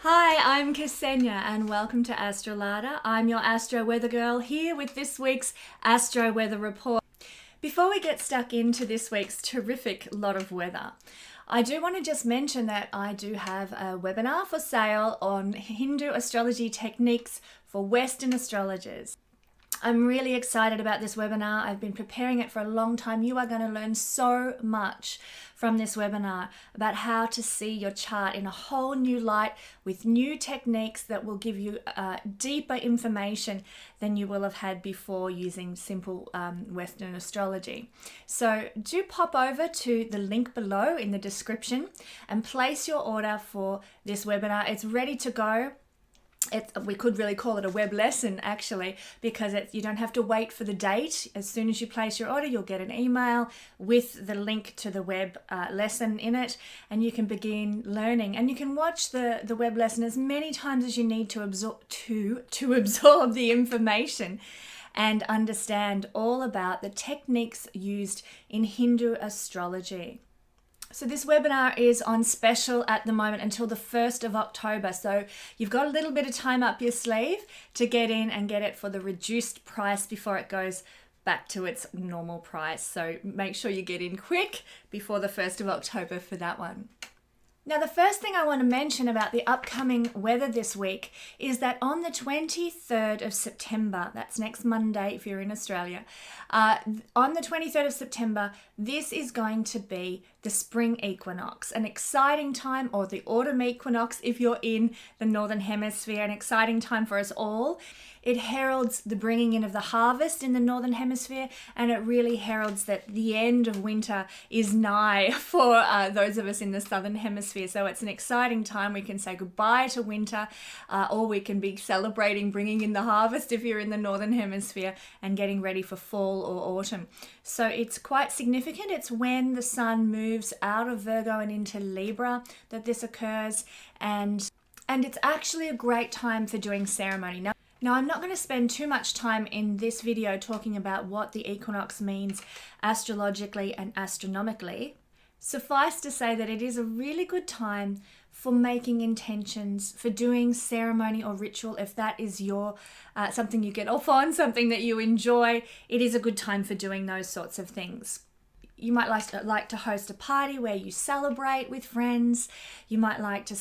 Hi, I'm Kesenya and welcome to Astrolada. I'm your Astro Weather Girl here with this week's Astro Weather Report. Before we get stuck into this week's terrific lot of weather, I do want to just mention that I do have a webinar for sale on Hindu astrology techniques for Western astrologers. I'm really excited about this webinar. I've been preparing it for a long time. You are going to learn so much from this webinar about how to see your chart in a whole new light with new techniques that will give you deeper information than you will have had before using simple Western astrology. So do pop over to the link below in the description and place your order for this webinar. It's ready to go. We could really call it a web lesson actually, because you don't have to wait for the date. As soon as you place your order, you'll get an email with the link to the web lesson in it, and you can begin learning. And you can watch the web lesson as many times as you need to absorb the information and understand all about the techniques used in Hindu astrology. So this webinar is on special at the moment until the 1st of October. So you've got a little bit of time up your sleeve to get in and get it for the reduced price before it goes back to its normal price. So make sure you get in quick before the 1st of October for that one. Now, the first thing I want to mention about the upcoming weather this week is that on the 23rd of September, that's next Monday if you're in Australia, on the 23rd of September, this is going to be the spring equinox, an exciting time, or the autumn equinox if you're in the Northern Hemisphere, an exciting time for us all. It heralds the bringing in of the harvest in the Northern Hemisphere, and it really heralds that the end of winter is nigh for those of us in the Southern Hemisphere. So it's an exciting time. We can say goodbye to winter, or we can be celebrating bringing in the harvest if you're in the Northern Hemisphere and getting ready for fall or autumn. So it's quite significant. It's when the sun moves out of Virgo and into Libra that this occurs, and it's actually a great time for doing ceremony. Now, I'm not going to spend too much time in this video talking about what the equinox means astrologically and astronomically. Suffice to say that it is a really good time for making intentions, for doing ceremony or ritual. If that is your something you get off on, something that you enjoy, it is a good time for doing those sorts of things. You might like to host a party where you celebrate with friends. You might like to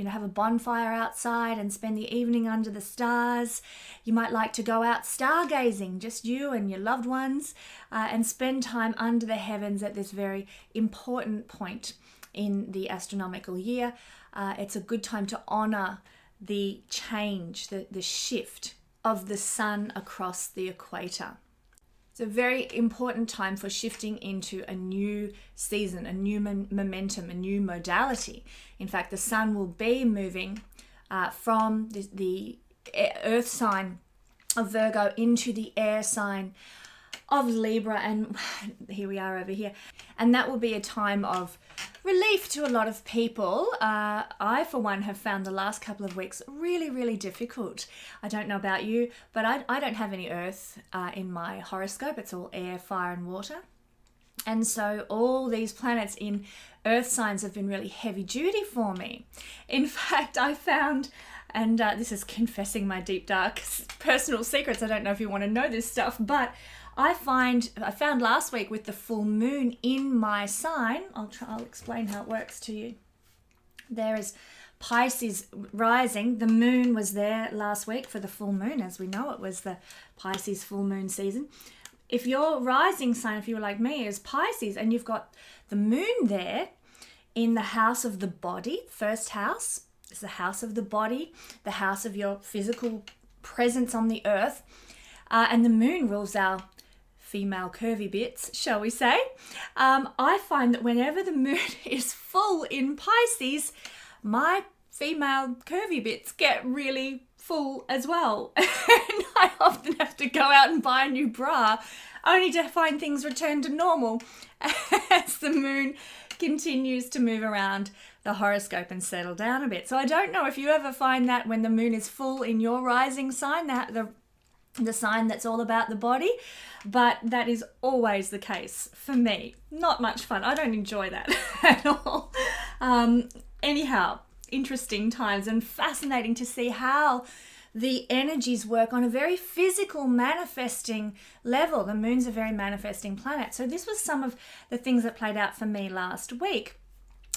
have a bonfire outside and spend the evening under the stars. You might like to go out stargazing, just you and your loved ones, and spend time under the heavens at this very important point in the astronomical year. It's a good time to honor the change, the shift of the sun across the equator. It's a very important time for shifting into a new season, a new momentum, a new modality. In fact, the sun will be moving from the earth sign of Virgo into the air sign of Libra, and here we are over here. And that will be a time of relief to a lot of people. I, for one, have found the last couple of weeks really, really difficult. I don't know about you, but I don't have any earth in my horoscope. It's all air, fire, and water. And so all these planets in earth signs have been really heavy duty for me. In fact, I found, and this is confessing my deep, dark personal secrets. I don't know if you want to know this stuff, but I found last week with the full moon in my sign, I'll explain how it works to you. There is Pisces rising. The moon was there last week for the full moon. As we know, it was the Pisces full moon season. If your rising sign, if you were like me, is Pisces, and you've got the moon there in the house of the body, first house is the house of the body, the house of your physical presence on the earth, and the moon rules our female curvy bits, shall we say. I find that whenever the moon is full in Pisces, my female curvy bits get really full as well. And I often have to go out and buy a new bra only to find things return to normal as the moon continues to move around the horoscope and settle down a bit. So I don't know if you ever find that when the moon is full in your rising sign, the sign that's all about the body, but that is always the case for me. Not much fun. I don't enjoy that at all. Anyhow, interesting times and fascinating to see how the energies work on a very physical manifesting level. The moon's a very manifesting planet. So this was some of the things that played out for me last week,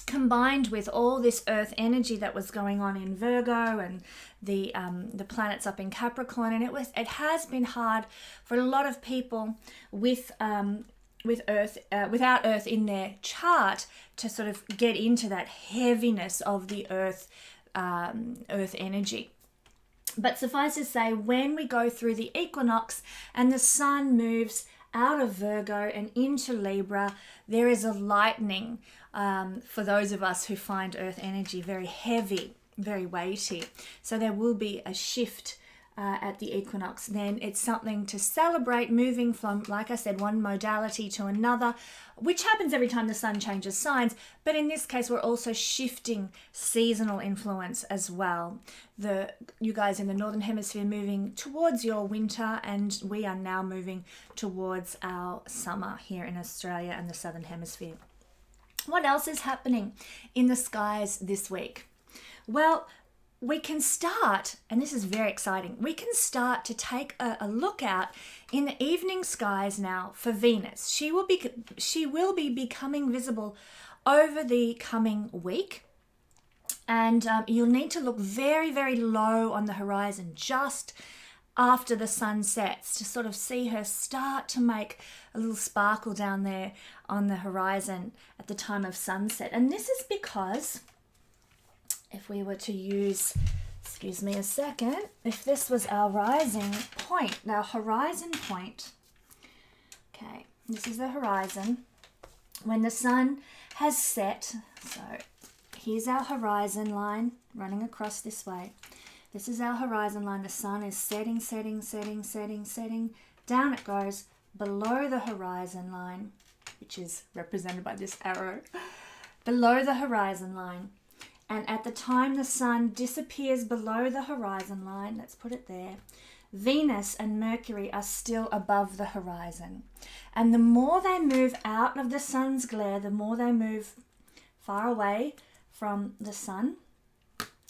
combined with all this earth energy that was going on in Virgo and the planets up in Capricorn. And it has been hard for a lot of people with earth, without earth in their chart, to sort of get into that heaviness of the earth energy. But suffice to say, when we go through the equinox and the sun moves out of Virgo and into Libra, there is a lightening for those of us who find earth energy very heavy, very weighty. So there will be a shift at the equinox. Then it's something to celebrate, moving from, like I said, one modality to another, which happens every time the sun changes signs. But in this case, we're also shifting seasonal influence as well. You guys in the Northern Hemisphere moving towards your winter, and we are now moving towards our summer here in Australia and the Southern Hemisphere. What else is happening in the skies this week? Well, we can start, and this is very exciting, we can start to take a look out in the evening skies now for Venus. She will be becoming visible over the coming week. And you'll need to look very, very low on the horizon just after the sun sets to sort of see her start to make a little sparkle down there on the horizon at the time of sunset. And this is because if we were to use, excuse me a second, if this was our rising point, our horizon point, okay, this is the horizon. When the sun has set, so here's our horizon line running across this way. This is our horizon line. The sun is setting, setting, setting, setting, setting. Down it goes below the horizon line, which is represented by this arrow, below the horizon line. And at the time the sun disappears below the horizon line, let's put it there, Venus and Mercury are still above the horizon. And the more they move out of the sun's glare, the more they move far away from the sun.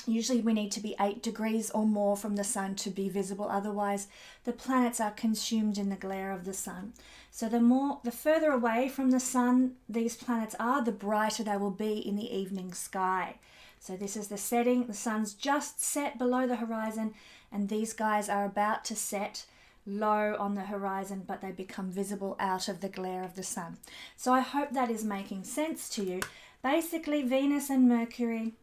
Usually we need to be 8 degrees or more from the sun to be visible. Otherwise, the planets are consumed in the glare of the sun. So the further away from the sun these planets are, the brighter they will be in the evening sky. So this is the setting. The sun's just set below the horizon, and these guys are about to set low on the horizon, but they become visible out of the glare of the sun. So I hope that is making sense to you. Basically, Venus and Mercury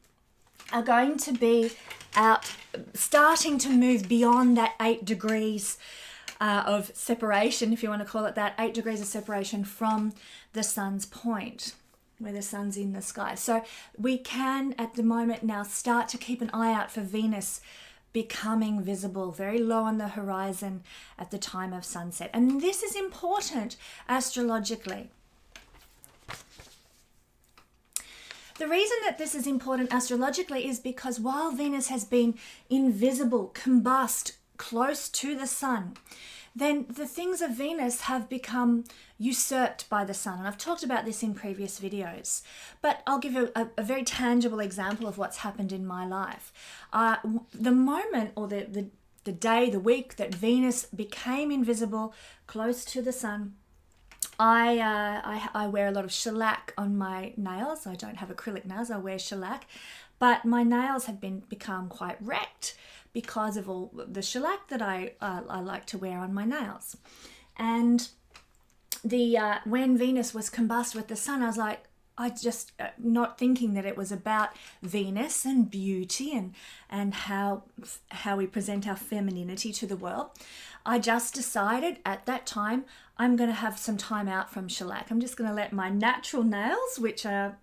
are going to be out, starting to move beyond that 8 degrees of separation, if you want to call it that, 8 degrees of separation from the sun's point, where the sun's in the sky. So we can, at the moment now, start to keep an eye out for Venus becoming visible very low on the horizon at the time of sunset. And this is important astrologically. The reason that this is important astrologically is because while Venus has been invisible, combust, close to the sun, then the things of Venus have become usurped by the sun. And I've talked about this in previous videos, but I'll give you a very tangible example of what's happened in my life. The moment or the day, the week that Venus became invisible, close to the sun, I wear a lot of shellac on my nails. I don't have acrylic nails, I wear shellac, but my nails have become quite wrecked because of all the shellac that I like to wear on my nails. And when Venus was combust with the sun, I just not thinking that it was about Venus and beauty and how we present our femininity to the world. I just decided at that time I'm going to have some time out from shellac. I'm just going to let my natural nails, which are,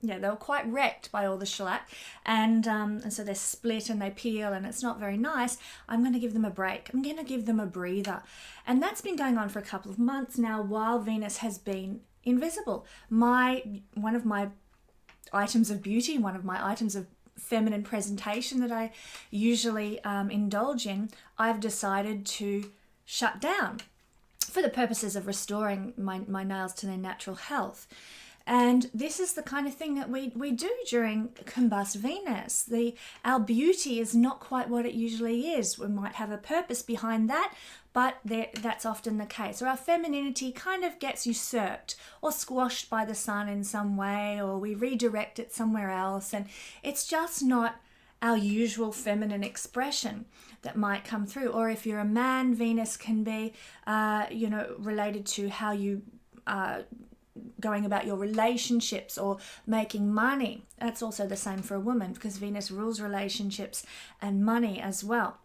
they were quite wrecked by all the shellac, and so they're split and they peel and it's not very nice. I'm going to give them a break. I'm going to give them a breather. And that's been going on for a couple of months now while Venus has been invisible. One of my items of beauty, one of my items of feminine presentation that I usually indulge in, I've decided to shut down for the purposes of restoring my nails to their natural health. And this is the kind of thing that we do during combust Venus. Our beauty is not quite what it usually is. We might have a purpose behind that, but that's often the case. Or our femininity kind of gets usurped or squashed by the sun in some way, or we redirect it somewhere else. And it's just not our usual feminine expression that might come through. Or if you're a man, Venus can be, related to how you going about your relationships or making money. That's also the same for a woman, because Venus rules relationships and money as well.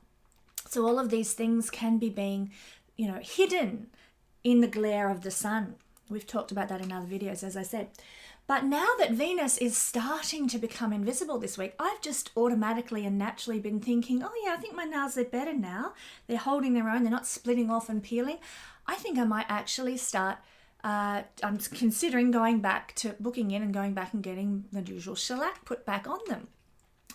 So all of these things can be being, hidden in the glare of the sun. We've talked about that in other videos, as I said. But now that Venus is starting to become invisible this week, I've just automatically and naturally been thinking, oh yeah, I think my nails are better now. They're holding their own. They're not splitting off and peeling. I think I might actually start, I'm considering going back to booking in and going back and getting the usual shellac put back on them.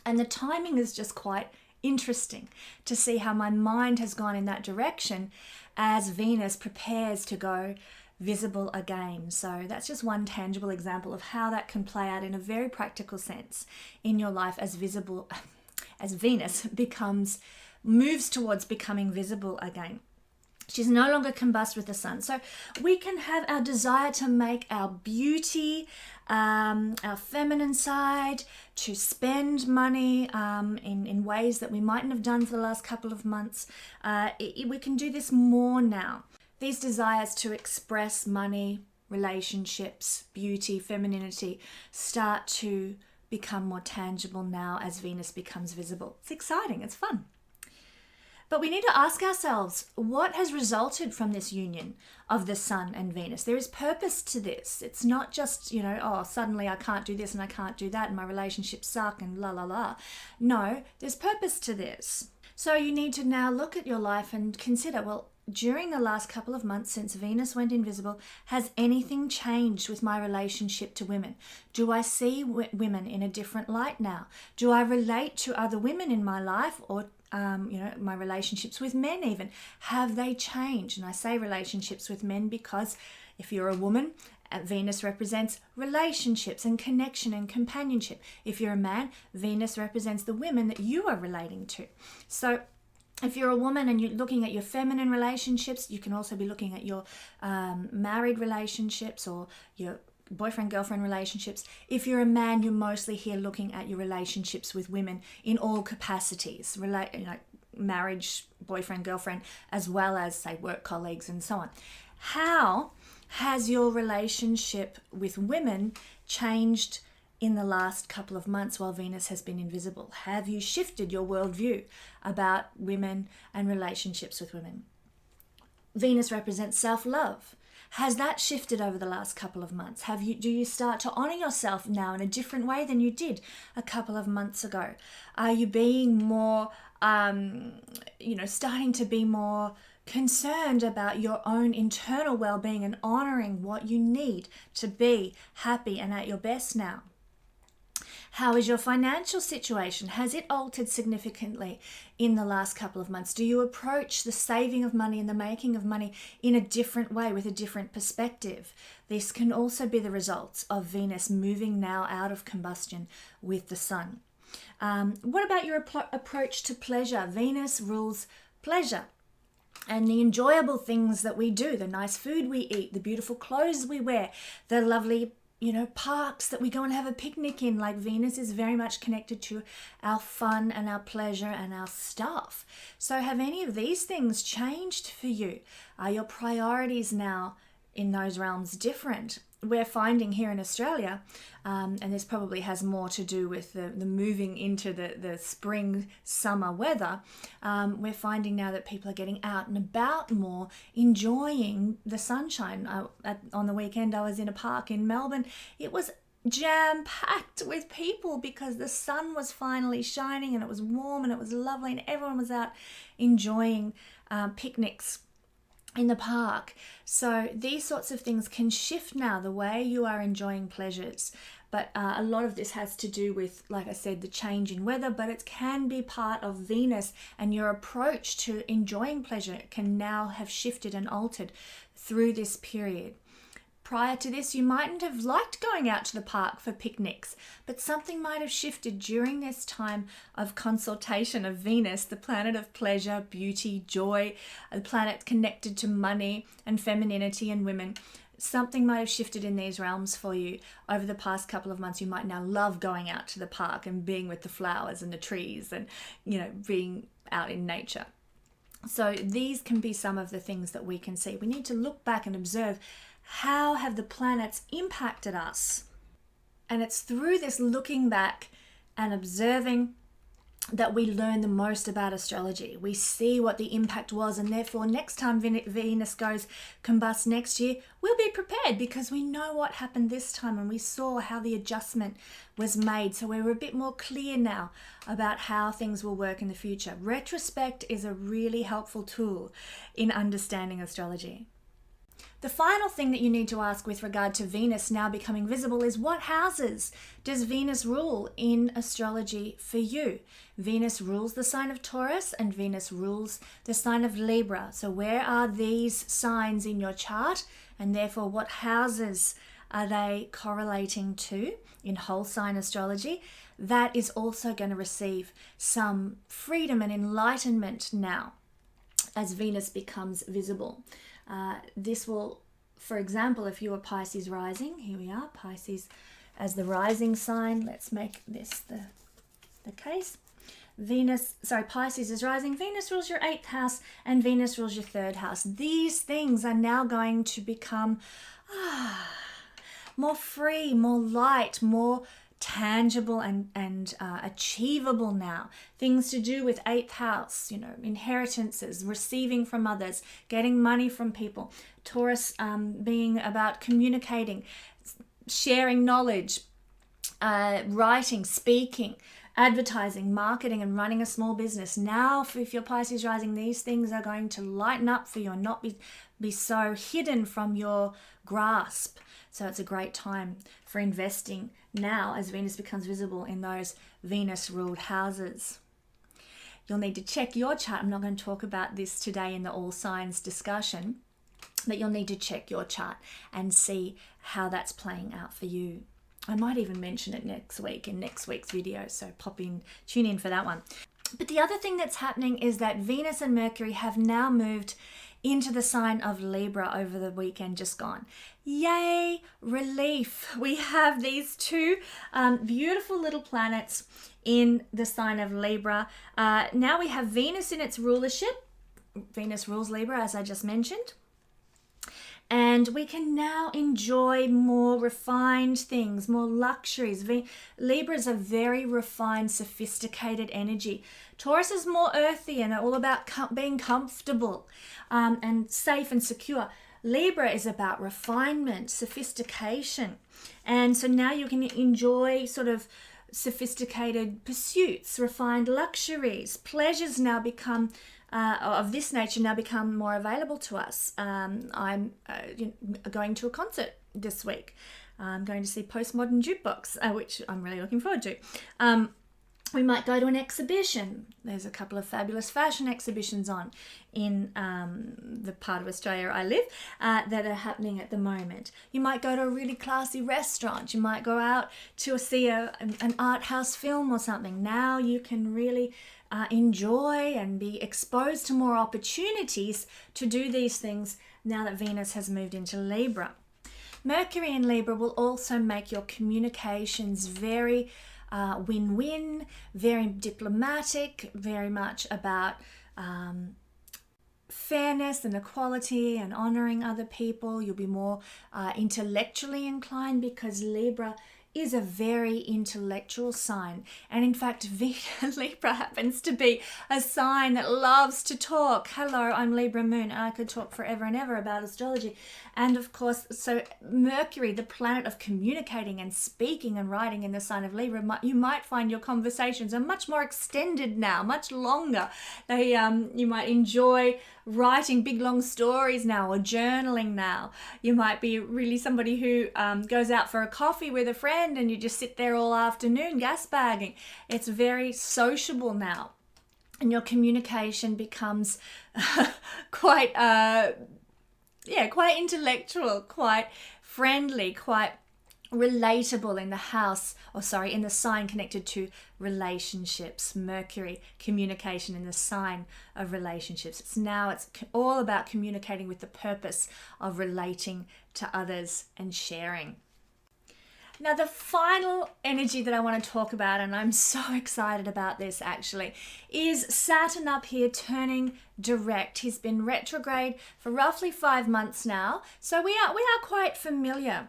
And the timing is just quite interesting to see how my mind has gone in that direction as Venus prepares to go visible again. So that's just one tangible example of how that can play out in a very practical sense in your life as Venus moves towards becoming visible again. She's no longer combust with the sun. So we can have our desire to make our beauty, our feminine side, to spend money in ways that we mightn't have done for the last couple of months. We can do this more now. These desires to express money, relationships, beauty, femininity start to become more tangible now as Venus becomes visible. It's exciting, it's fun. But we need to ask ourselves, what has resulted from this union of the sun and Venus? There is purpose to this. It's not just, suddenly I can't do this and I can't do that and my relationships suck and la la la. No, there's purpose to this. So you need to now look at your life and consider, well, during the last couple of months since Venus went invisible, has anything changed with my relationship to women? Do I see women in a different light now? Do I relate to other women in my life, or my relationships with men even? Have they changed? And I say relationships with men because if you're a woman, Venus represents relationships and connection and companionship. If you're a man, Venus represents the women that you are relating to. So if you're a woman and you're looking at your feminine relationships, you can also be looking at your married relationships or your boyfriend-girlfriend relationships. If you're a man, you're mostly here looking at your relationships with women in all capacities, marriage, boyfriend-girlfriend, as well as, say, work colleagues and so on. How has your relationship with women changed in the last couple of months while Venus has been invisible? Have you shifted your worldview about women and relationships with women? Venus represents self-love. Has that shifted over the last couple of months? Do you start to honor yourself now in a different way than you did a couple of months ago? Are you being more, starting to be more concerned about your own internal well-being and honoring what you need to be happy and at your best now? How is your financial situation? Has it altered significantly in the last couple of months? Do you approach the saving of money and the making of money in a different way with a different perspective? This can also be the results of Venus moving now out of combustion with the sun. What about your approach to pleasure? Venus rules pleasure and the enjoyable things that we do, the nice food we eat, the beautiful clothes we wear, the lovely parks that we go and have a picnic in. Like, Venus is very much connected to our fun and our pleasure and our stuff. So have any of these things changed for you? Are your priorities now in those realms different? We're finding here in Australia, and this probably has more to do with the moving into the spring, summer weather, we're finding now that people are getting out and about more, enjoying the sunshine. On the weekend, I was in a park in Melbourne. It was jam-packed with people because the sun was finally shining and it was warm and it was lovely and everyone was out enjoying picnics in the park. So these sorts of things can shift now the way you are enjoying pleasures. But a lot of this has to do with, like I said, the change in weather, but it can be part of Venus, and your approach to enjoying pleasure can now have shifted and altered through this period. prior to this, you mightn't have liked going out to the park for picnics, but something might have shifted during this time of consultation of Venus, the planet of pleasure, beauty, joy, the planet connected to money and femininity and women. Something might have shifted in these realms for you over the past couple of months. You might now love going out to the park and being with the flowers and the trees and, being out in nature. So these can be some of the things that we can see. We need to look back and observe, how have the planets impacted us? And it's through this looking back and observing that we learn the most about astrology. We see what the impact was, and therefore next time Venus goes combust next year, we'll be prepared because we know what happened this time and we saw how the adjustment was made. So we're a bit more clear now about how things will work in the future. Retrospect is a really helpful tool in understanding astrology. The final thing that you need to ask with regard to Venus now becoming visible is, what houses does Venus rule in astrology for you? Venus rules the sign of Taurus and Venus rules the sign of Libra. So where are these signs in your chart? And therefore, what houses are they correlating to in whole sign astrology? That is also going to receive some freedom and enlightenment now as Venus becomes visible. This will, for example, if you are Pisces rising, here we are, Pisces as the rising sign. Let's make this the case. Pisces is rising. Venus rules your 8th house and Venus rules your 3rd house. These things are now going to become more free, more light, more tangible and achievable now. Things to do with 8th house, inheritances, receiving from others, getting money from people. Taurus being about communicating, sharing knowledge, writing, speaking, advertising, marketing, and running a small business. Now, if you're Pisces rising, these things are going to lighten up for you and not be so hidden from your grasp. So it's a great time for investing now as Venus becomes visible in those Venus-ruled houses. You'll need to check your chart. I'm not going to talk about this today in the all signs discussion, but you'll need to check your chart and see how that's playing out for you. I might even mention it next week in next week's video, so tune in for that one. But the other thing that's happening is that Venus and Mercury have now moved into the sign of Libra over the weekend just gone. Yay, relief. We have these two beautiful little planets in the sign of Libra. Now we have Venus in its rulership. Venus rules Libra, as I just mentioned. And we can now enjoy more refined things, more luxuries. Libra is a very refined, sophisticated energy. Taurus is more earthy and all about being comfortable and safe and secure. Libra is about refinement, sophistication. And so now you can enjoy sort of sophisticated pursuits, refined luxuries. Pleasures now become of this nature now become more available to us. I'm going to a concert this week. I'm going to see Postmodern Jukebox, which I'm really looking forward to. We might go to an exhibition. There's a couple of fabulous fashion exhibitions on in the part of Australia I live that are happening at the moment. You might go to a really classy restaurant. You might go out to see an art house film or something. Now you can really enjoy and be exposed to more opportunities to do these things now that Venus has moved into Libra. Mercury in Libra will also make your communications very win-win, very diplomatic, very much about fairness and equality and honoring other people. You'll be more intellectually inclined because Libra is a very intellectual sign. And in fact, Libra happens to be a sign that loves to talk. Hello, I'm Libra Moon, and I could talk forever and ever about astrology. And of course, so Mercury, the planet of communicating and speaking and writing in the sign of Libra, you might find your conversations are much more extended now, much longer. You might enjoy writing big long stories now or journaling now. You might be really somebody who goes out for a coffee with a friend and you just sit there all afternoon gas bagging. It's very sociable now, and your communication becomes quite intellectual, quite friendly, quite relatable in the house, in the sign connected to relationships. Mercury, communication in the sign of relationships. It's all about communicating with the purpose of relating to others and sharing. Now, the final energy that I want to talk about, and I'm so excited about this actually, is Saturn up here turning direct. He's been retrograde for roughly 5 months now, so we are quite familiar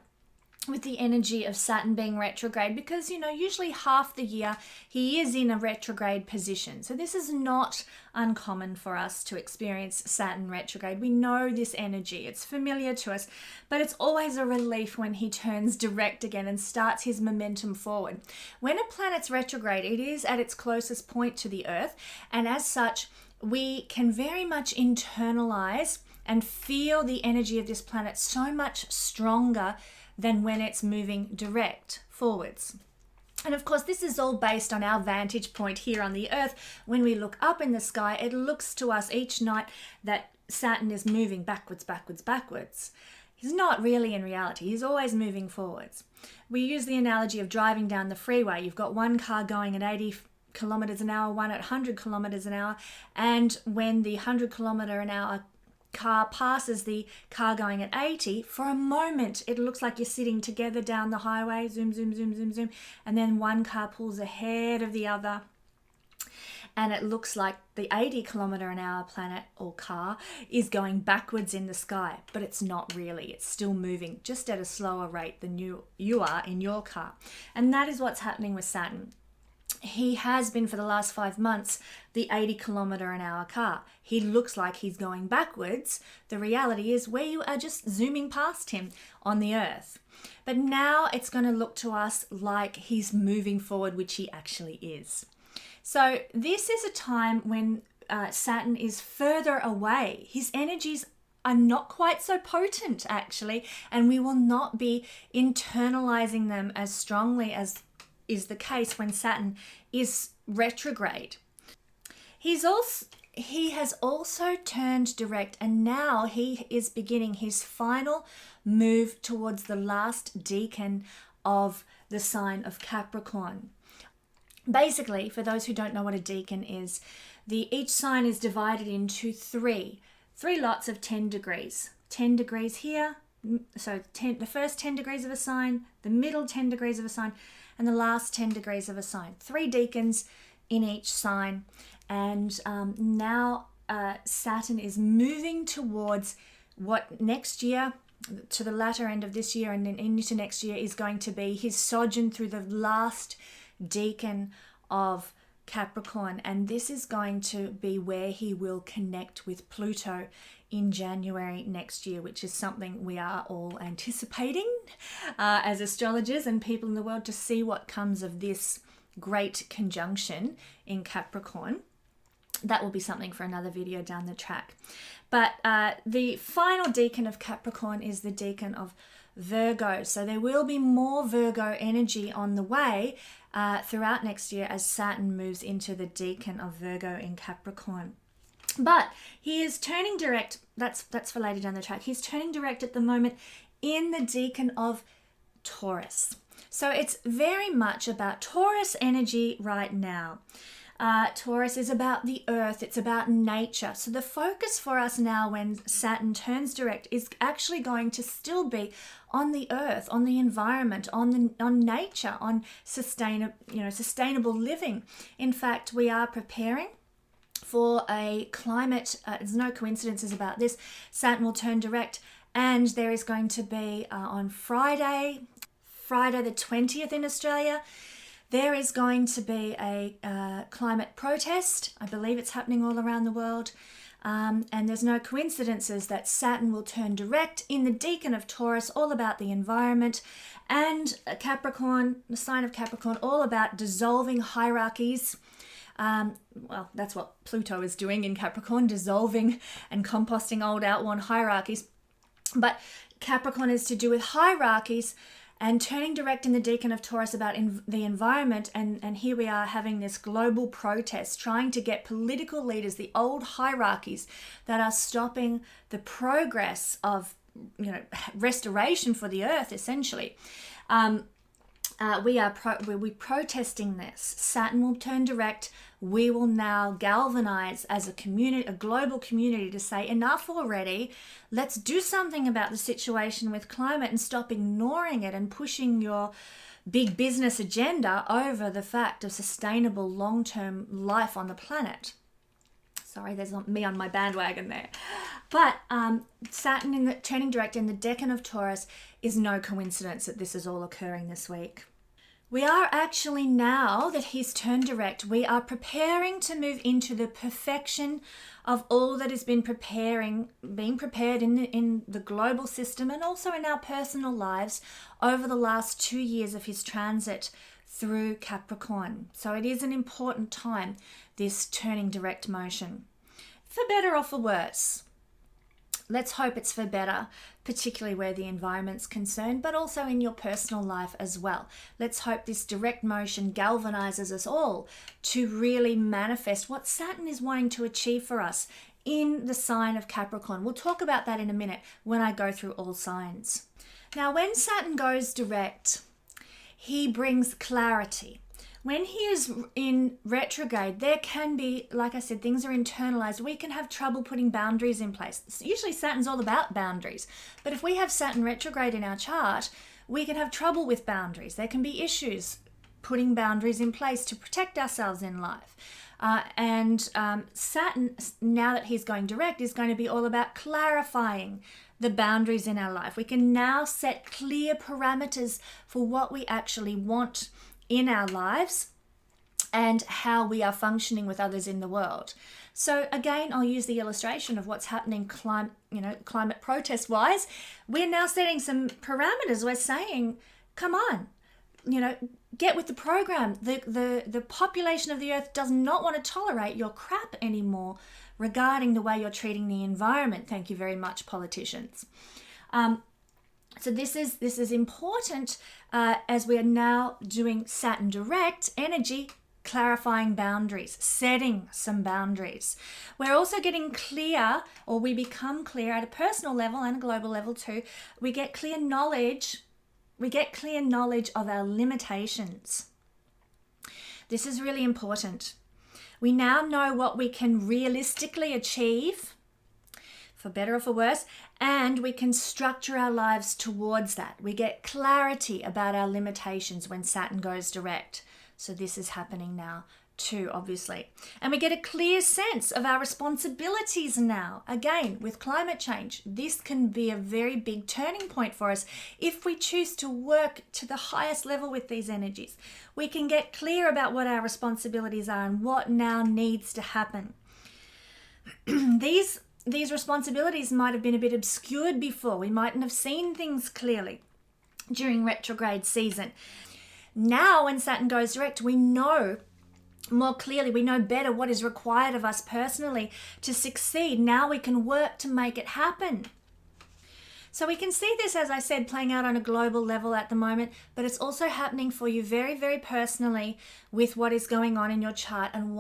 with the energy of Saturn being retrograde because, usually half the year he is in a retrograde position. So this is not uncommon for us to experience Saturn retrograde. We know this energy. It's familiar to us, but it's always a relief when he turns direct again and starts his momentum forward. When a planet's retrograde, it is at its closest point to the Earth, and as such, we can very much internalize and feel the energy of this planet so much stronger than when it's moving direct forwards. And of course, this is all based on our vantage point here on the Earth. When we look up in the sky, it looks to us each night that Saturn is moving backwards, backwards, backwards. He's not really in reality. He's always moving forwards. We use the analogy of driving down the freeway. You've got one car going at 80 kilometers an hour, one at 100 kilometers an hour, and when the 100 kilometer an hour car passes the car going at 80, for a moment it looks like you're sitting together down the highway, zoom, zoom, zoom, zoom, zoom, and then one car pulls ahead of the other, and it looks like the 80 kilometer an hour planet or car is going backwards in the sky, but it's not really. It's still moving just at a slower rate than you are in your car. And that is what's happening with Saturn. He has been for the last 5 months the 80 kilometer an hour car. He looks like he's going backwards. The reality is we are just zooming past him on the Earth. But now it's going to look to us like he's moving forward, which he actually is. So this is a time when Saturn is further away. His energies are not quite so potent actually, and we will not be internalizing them as strongly as is the case when Saturn is retrograde. He has also turned direct, and now he is beginning his final move towards the last decan of the sign of Capricorn. Basically, for those who don't know what a decan is, each sign is divided into three lots of 10 degrees. 10 degrees here, so the first 10 degrees of a sign, the middle 10 degrees of a sign, and the last 10 degrees of a sign. 3 decans in each sign. And now Saturn is moving towards what next year, to the latter end of this year and then into next year, is going to be his sojourn through the last decan of Capricorn. And this is going to be where he will connect with Pluto in January next year, which is something we are all anticipating as astrologers and people in the world, to see what comes of this great conjunction in Capricorn. That will be something for another video down the track. But the final decan of Capricorn is the decan of Virgo. So there will be more Virgo energy on the way throughout next year as Saturn moves into the decan of Virgo in Capricorn. But he is turning direct, that's for later down the track. He's turning direct at the moment in the decan of Taurus. So it's very much about Taurus energy right now. Taurus is about the earth, it's about nature. So the focus for us now when Saturn turns direct is actually going to still be on the earth, on the environment, on nature, on sustainable living. In fact, we are preparing for a climate, there's no coincidences about this. Saturn will turn direct, and there is going to be on Friday the 20th in Australia, there is going to be a climate protest. I believe it's happening all around the world. And there's no coincidences that Saturn will turn direct in the decan of Taurus, all about the environment, and Capricorn, the sign of Capricorn, all about dissolving hierarchies. Well, that's what Pluto is doing in Capricorn, dissolving and composting old outworn hierarchies. But Capricorn is to do with hierarchies, and turning direct in the decan of Taurus about the environment. And here we are having this global protest, trying to get political leaders, the old hierarchies that are stopping the progress of restoration for the earth, essentially. We're protesting this. Saturn will turn direct. We will now galvanize as a community, a global community, to say enough already. Let's do something about the situation with climate and stop ignoring it and pushing your big business agenda over the fact of sustainable long-term life on the planet. Sorry, there's not me on my bandwagon there. But Saturn turning direct in the decan of Taurus is no coincidence that this is all occurring this week. We are actually, now that he's turned direct, we are preparing to move into the perfection of all that has been being prepared in the global system and also in our personal lives over the last 2 years of his transit through Capricorn. So it is an important time, this turning direct motion. For better or for worse. Let's hope it's for better, particularly where the environment's concerned, but also in your personal life as well. Let's hope this direct motion galvanizes us all to really manifest what Saturn is wanting to achieve for us in the sign of Capricorn. We'll talk about that in a minute when I go through all signs. Now, when Saturn goes direct, he brings clarity. When he is in retrograde, there can be, like I said, things are internalized. We can have trouble putting boundaries in place. Usually Saturn's all about boundaries. But if we have Saturn retrograde in our chart, we can have trouble with boundaries. There can be issues putting boundaries in place to protect ourselves in life. Saturn, now that he's going direct, is going to be all about clarifying the boundaries in our life. We can now set clear parameters for what we actually want in our lives and how we are functioning with others in the world. So again, I'll use the illustration of what's happening climate protest wise. We're now setting some parameters. We're saying, come on, get with the program. The population of the earth does not want to tolerate your crap anymore regarding the way you're treating the environment. Thank you very much, politicians. So this is important as we are now doing Saturn direct energy, clarifying boundaries, setting some boundaries. We're also getting clear, or we become clear at a personal level and a global level too. We get clear knowledge. We get clear knowledge of our limitations. This is really important. We now know what we can realistically achieve, for better or for worse, and we can structure our lives towards that. We get clarity about our limitations when Saturn goes direct. So this is happening now too, obviously. And we get a clear sense of our responsibilities now. Again, with climate change, this can be a very big turning point for us if we choose to work to the highest level with these energies. We can get clear about what our responsibilities are and what now needs to happen. These responsibilities might have been a bit obscured before. We mightn't have seen things clearly during retrograde season. Now, when Saturn goes direct, we know more clearly, we know better what is required of us personally to succeed. Now we can work to make it happen. So we can see this, as I said, playing out on a global level at the moment, but it's also happening for you very, very personally with what is going on in your chart and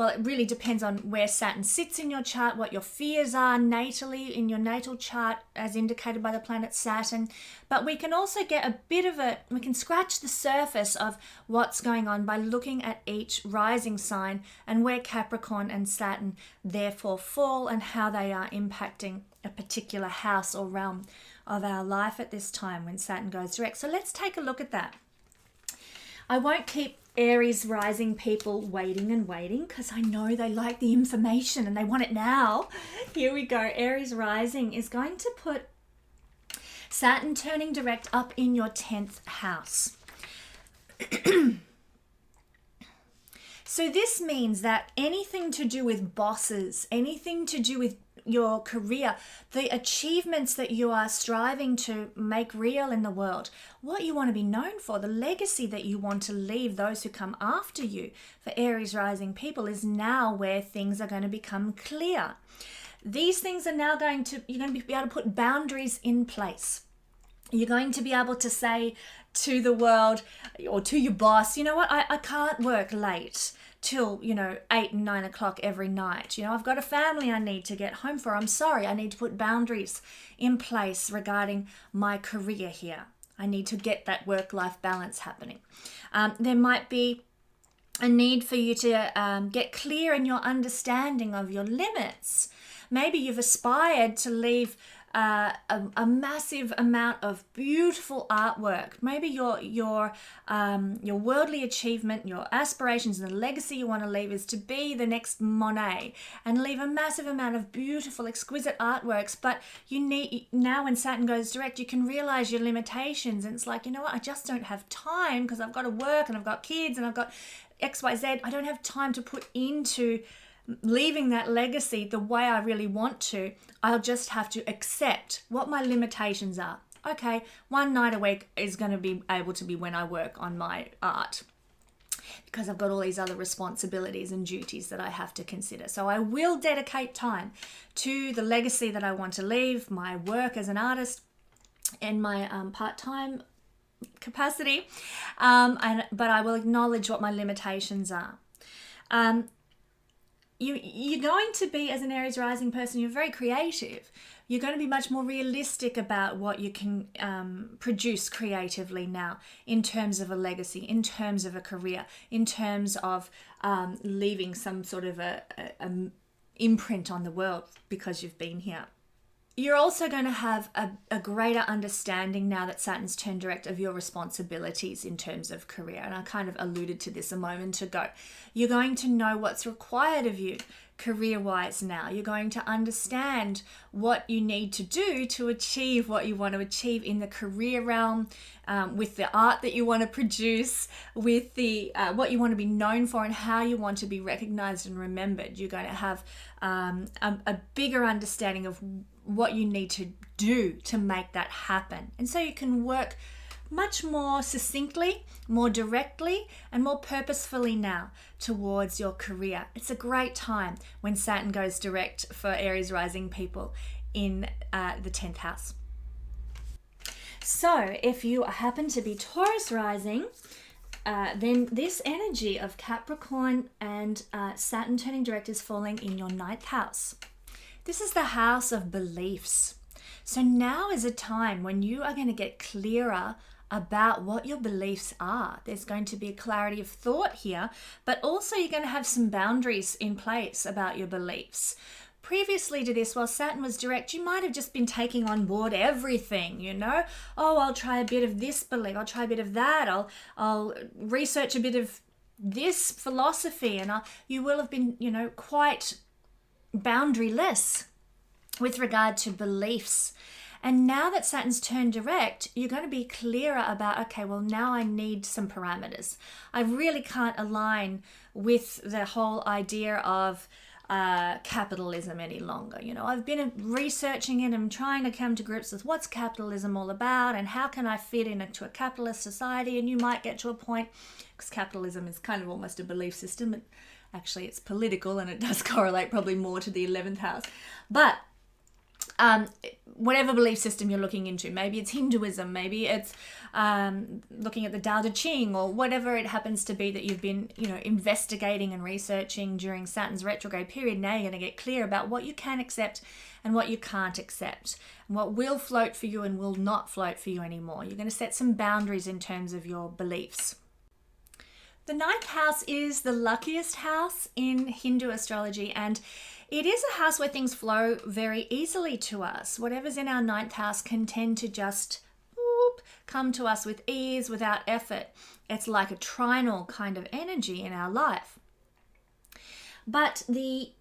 it really depends on where Saturn sits in your chart, what your fears are natally in your natal chart as indicated by the planet Saturn. But we can also get we can scratch the surface of what's going on by looking at each rising sign and where Capricorn and Saturn therefore fall and how they are impacting a particular house or realm of our life at this time when Saturn goes direct. So let's take a look at that. I won't keep Aries rising people waiting because I know they like the information and they want it now. Here we go. Aries rising is going to put Saturn turning direct up in your 10th house. So this means that anything to do with bosses, anything to do with your career, the achievements that you are striving to make real in the world, what you want to be known for, the legacy that you want to leave those who come after you, for Aries rising people, is now where things are going to become clear. These things are now you're going to be able to put boundaries in place. You're going to be able to say to the world or to your boss, you know what, I can't work late till, 8 and 9 o'clock every night. I've got a family I need to get home for. I'm sorry, I need to put boundaries in place regarding my career here. I need to get that work-life balance happening. There might be a need for you to get clear in your understanding of your limits. Maybe you've aspired to leave a massive amount of beautiful artwork. Maybe your worldly achievement, your aspirations, and the legacy you want to leave is to be the next Monet and leave a massive amount of beautiful, exquisite artworks. But you need, now when Saturn goes direct, you can realize your limitations, and it's like, you know what, I just don't have time because I've got to work and I've got kids and I've got XYZ. I don't have time to put into leaving that legacy the way I really want to. I'll just have to accept what my limitations are. Okay, one night a week is going to be able to be when I work on my art, because I've got all these other responsibilities and duties that I have to consider. So I will dedicate time to the legacy that I want to leave, my work as an artist and my part-time capacity, but I will acknowledge what my limitations are. You're going to be, as an Aries rising person, you're very creative. You're going to be much more realistic about what you can produce creatively now, in terms of a legacy, in terms of a career, in terms of leaving some sort of a imprint on the world because you've been here. You're also going to have a greater understanding now that Saturn's turned direct of your responsibilities in terms of career. And I kind of alluded to this a moment ago. You're going to know what's required of you career-wise now. You're going to understand what you need to do to achieve what you want to achieve in the career realm, with the art that you want to produce, with the what you want to be known for, and how you want to be recognized and remembered. You're going to have a bigger understanding of what you need to do to make that happen. And so you can work much more succinctly, more directly, and more purposefully now towards your career. It's a great time when Saturn goes direct for Aries rising people in the 10th house. So if you happen to be Taurus rising, then this energy of Capricorn and Saturn turning direct is falling in your 9th house. This is the house of beliefs. So now is a time when you are going to get clearer about what your beliefs are. There's going to be a clarity of thought here, but also you're going to have some boundaries in place about your beliefs. Previously to this, while Saturn was direct, you might have just been taking on board everything, Oh, I'll try a bit of this belief, I'll try a bit of that, I'll research a bit of this philosophy, and you will have been, quite boundaryless with regard to beliefs. And now that Saturn's turned direct, you're going to be clearer about, okay, well, now I need some parameters. I really can't align with the whole idea of capitalism any longer. I've been researching it and trying to come to grips with what's capitalism all about and how can I fit into a capitalist society. And you might get to a point, because capitalism is kind of almost a belief system. Actually, it's political, and it does correlate probably more to the 11th house. But whatever belief system you're looking into, maybe it's Hinduism, maybe it's looking at the Tao Te Ching, or whatever it happens to be that you've been, investigating and researching during Saturn's retrograde period. Now you're going to get clear about what you can accept and what you can't accept, and what will float for you and will not float for you anymore. You're going to set some boundaries in terms of your beliefs. The 9th house is the luckiest house in Hindu astrology, and it is a house where things flow very easily to us. Whatever's in our 9th house can tend to just come to us with ease, without effort. It's like a trinal kind of energy in our life. But the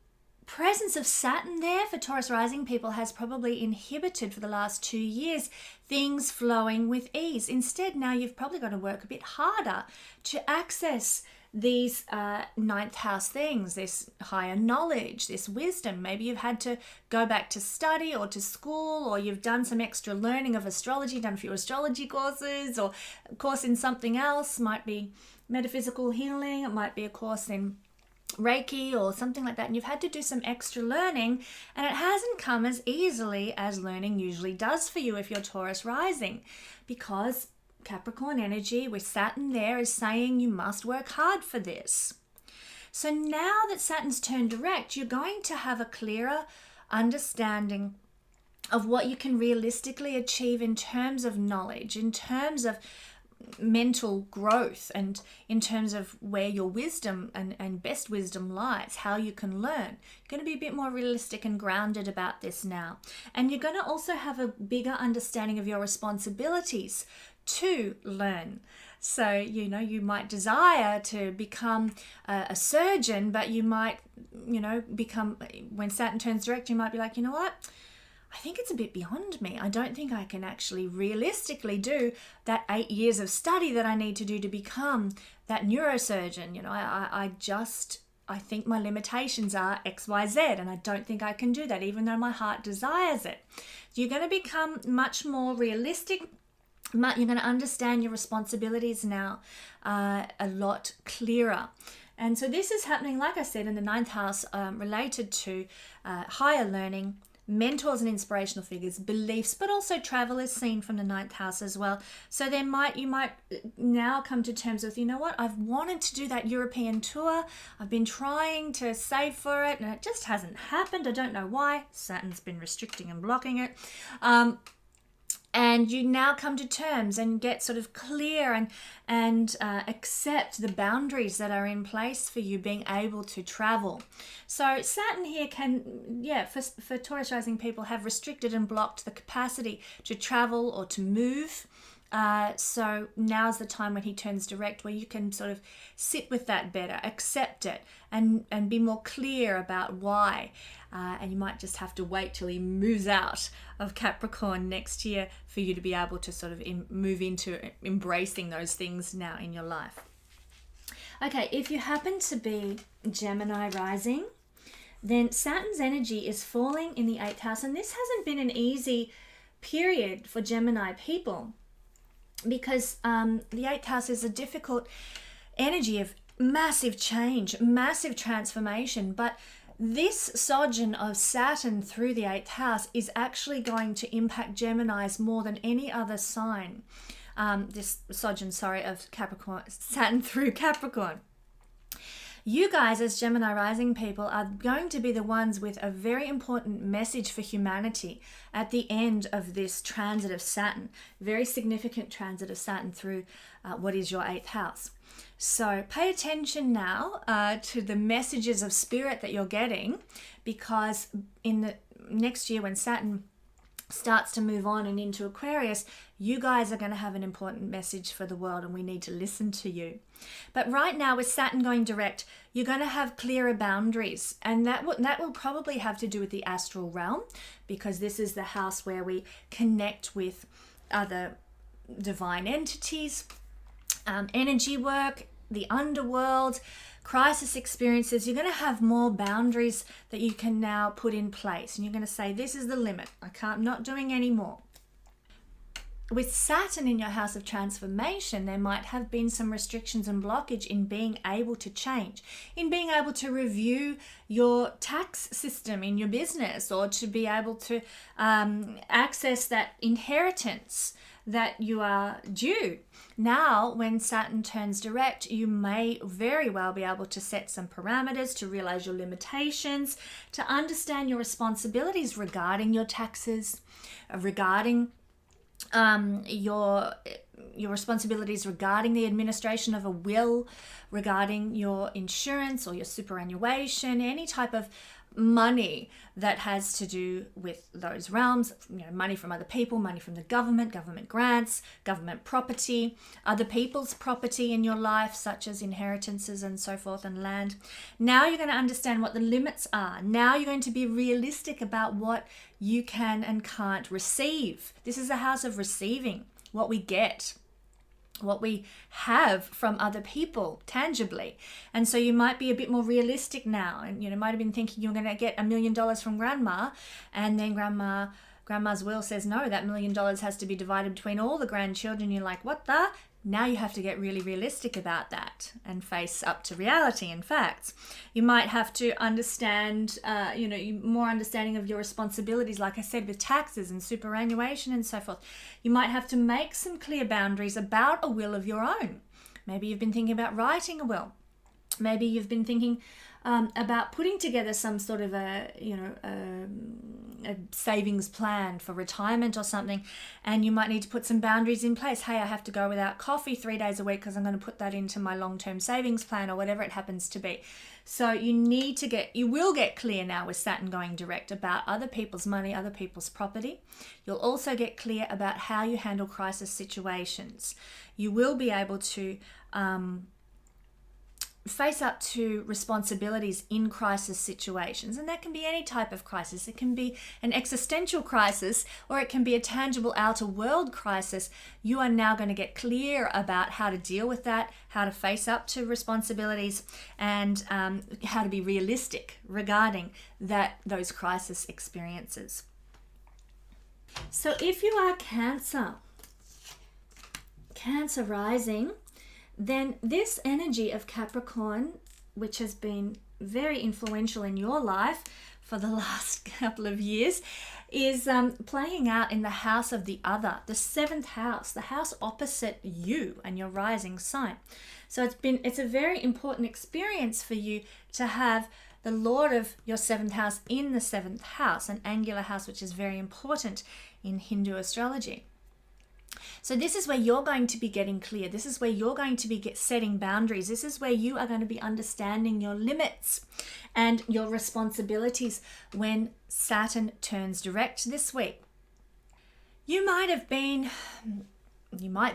presence of Saturn there for Taurus rising people has probably inhibited for the last 2 years things flowing with ease. Instead, now you've probably got to work a bit harder to access these 9th house things, this higher knowledge, this wisdom. Maybe you've had to go back to study or to school, or you've done some extra learning of astrology, done a few astrology courses, or a course in something else. Might be metaphysical healing, it might be a course in Reiki or something like that, and you've had to do some extra learning, and it hasn't come as easily as learning usually does for you if you're Taurus rising, because Capricorn energy with Saturn there is saying you must work hard for this. So now that Saturn's turned direct, you're going to have a clearer understanding of what you can realistically achieve in terms of knowledge, in terms of mental growth, and in terms of where your wisdom and best wisdom lies, how you can learn. You're going to be a bit more realistic and grounded about this now. And you're going to also have a bigger understanding of your responsibilities to learn. So, you might desire to become a surgeon, but you might, when Saturn turns direct, you might be like, you know what? I think it's a bit beyond me. I don't think I can actually realistically do that 8 years of study that I need to do to become that neurosurgeon. I think my limitations are X, Y, Z, and I don't think I can do that, even though my heart desires it. You're going to become much more realistic. You're going to understand your responsibilities now a lot clearer. And so this is happening, like I said, in the 9th house, related to higher learning, mentors and inspirational figures, beliefs, but also travel is seen from the 9th house as well. So you might now come to terms with, you know what, I've wanted to do that European tour. I've been trying to save for it and it just hasn't happened. I don't know why. Saturn's been restricting and blocking it. And you now come to terms and get sort of clear and accept the boundaries that are in place for you being able to travel. So Saturn here can, for Taurus rising people, have restricted and blocked the capacity to travel or to move. So now's the time when he turns direct, where you can sort of sit with that better, accept it, and be more clear about why. And you might just have to wait till he moves out of Capricorn next year for you to be able to sort of move into embracing those things now in your life. Okay, if you happen to be Gemini rising, then Saturn's energy is falling in the 8th house. And this hasn't been an easy period for Gemini people, because the 8th house is a difficult energy of massive change, massive transformation. But this sojourn of Saturn through the 8th house is actually going to impact Geminis more than any other sign. This sojourn, of Capricorn, Saturn through Capricorn. You guys as Gemini rising people are going to be the ones with a very important message for humanity at the end of this transit of Saturn. Very significant transit of Saturn through what is your 8th house. So pay attention now to the messages of spirit that you're getting, because in the next year when Saturn starts to move on and into Aquarius, you guys are going to have an important message for the world, and we need to listen to you. But right now, with Saturn going direct, you're going to have clearer boundaries, and that will probably have to do with the astral realm, because this is the house where we connect with other divine entities, energy work, the underworld, crisis experiences. You're going to have more boundaries that you can now put in place, and you're going to say, this is the limit. I'm not doing any more. With Saturn in your house of transformation, there might have been some restrictions and blockage in being able to change, in being able to review your tax system in your business, or to be able to access that inheritance that you are due. Now, when Saturn turns direct, you may very well be able to set some parameters, to realize your limitations, to understand your responsibilities regarding your taxes, regarding your responsibilities regarding the administration of a will, regarding your insurance or your superannuation, any type of money that has to do with those realms, money from other people, money from the government grants, government property, other people's property in your life, such as inheritances and so forth, and land. Now you're going to understand what the limits are. Now you're going to be realistic about what you can and can't receive. This is a house of receiving what we get, what we have from other people tangibly. And so you might be a bit more realistic now, and might have been thinking you're going to get $1 million from grandma, and then grandma's will says no, that $1 million has to be divided between all the grandchildren. You're like, what the? Now you have to get really realistic about that and face up to reality and facts. You might have to understand, more understanding of your responsibilities, like I said, with taxes and superannuation and so forth. You might have to make some clear boundaries about a will of your own. Maybe you've been thinking about writing a will. Maybe you've been thinking about putting together some sort of a savings plan for retirement or something, and you might need to put some boundaries in place. Hey, I have to go without coffee 3 days a week because I'm going to put that into my long-term savings plan, or whatever it happens to be. So you will get clear now with Saturn going direct about other people's money, other people's property. You'll also get clear about how you handle crisis situations. You will be able to face up to responsibilities in crisis situations, and that can be any type of crisis. It can be an existential crisis, or it can be a tangible outer world crisis. You are now going to get clear about how to deal with that, how to face up to responsibilities, and how to be realistic regarding those crisis experiences. So if you are Cancer rising, then this energy of Capricorn, which has been very influential in your life for the last couple of years, is playing out in the house of the other, the 7th house, the house opposite you and your rising sign. So it's a very important experience for you to have the Lord of your 7th house in the 7th house, an angular house, which is very important in Hindu astrology. So this is where you're going to be getting clear. This is where you're going to be setting boundaries. This is where you are going to be understanding your limits and your responsibilities when Saturn turns direct this week. You might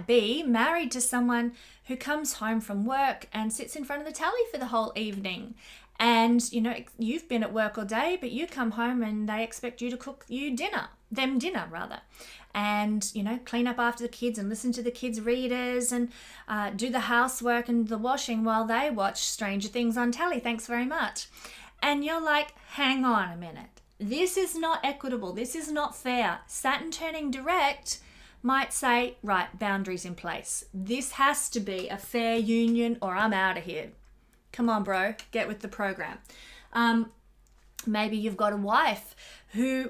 be married to someone who comes home from work and sits in front of the telly for the whole evening. And, you've been at work all day, but you come home and they expect you to cook them dinner. And, clean up after the kids and listen to the kids' readers and do the housework and the washing while they watch Stranger Things on telly. Thanks very much. And you're like, hang on a minute. This is not equitable. This is not fair. Saturn turning direct might say, right, boundaries in place. This has to be a fair union or I'm out of here. Come on, bro, get with the program. Maybe you've got a wife who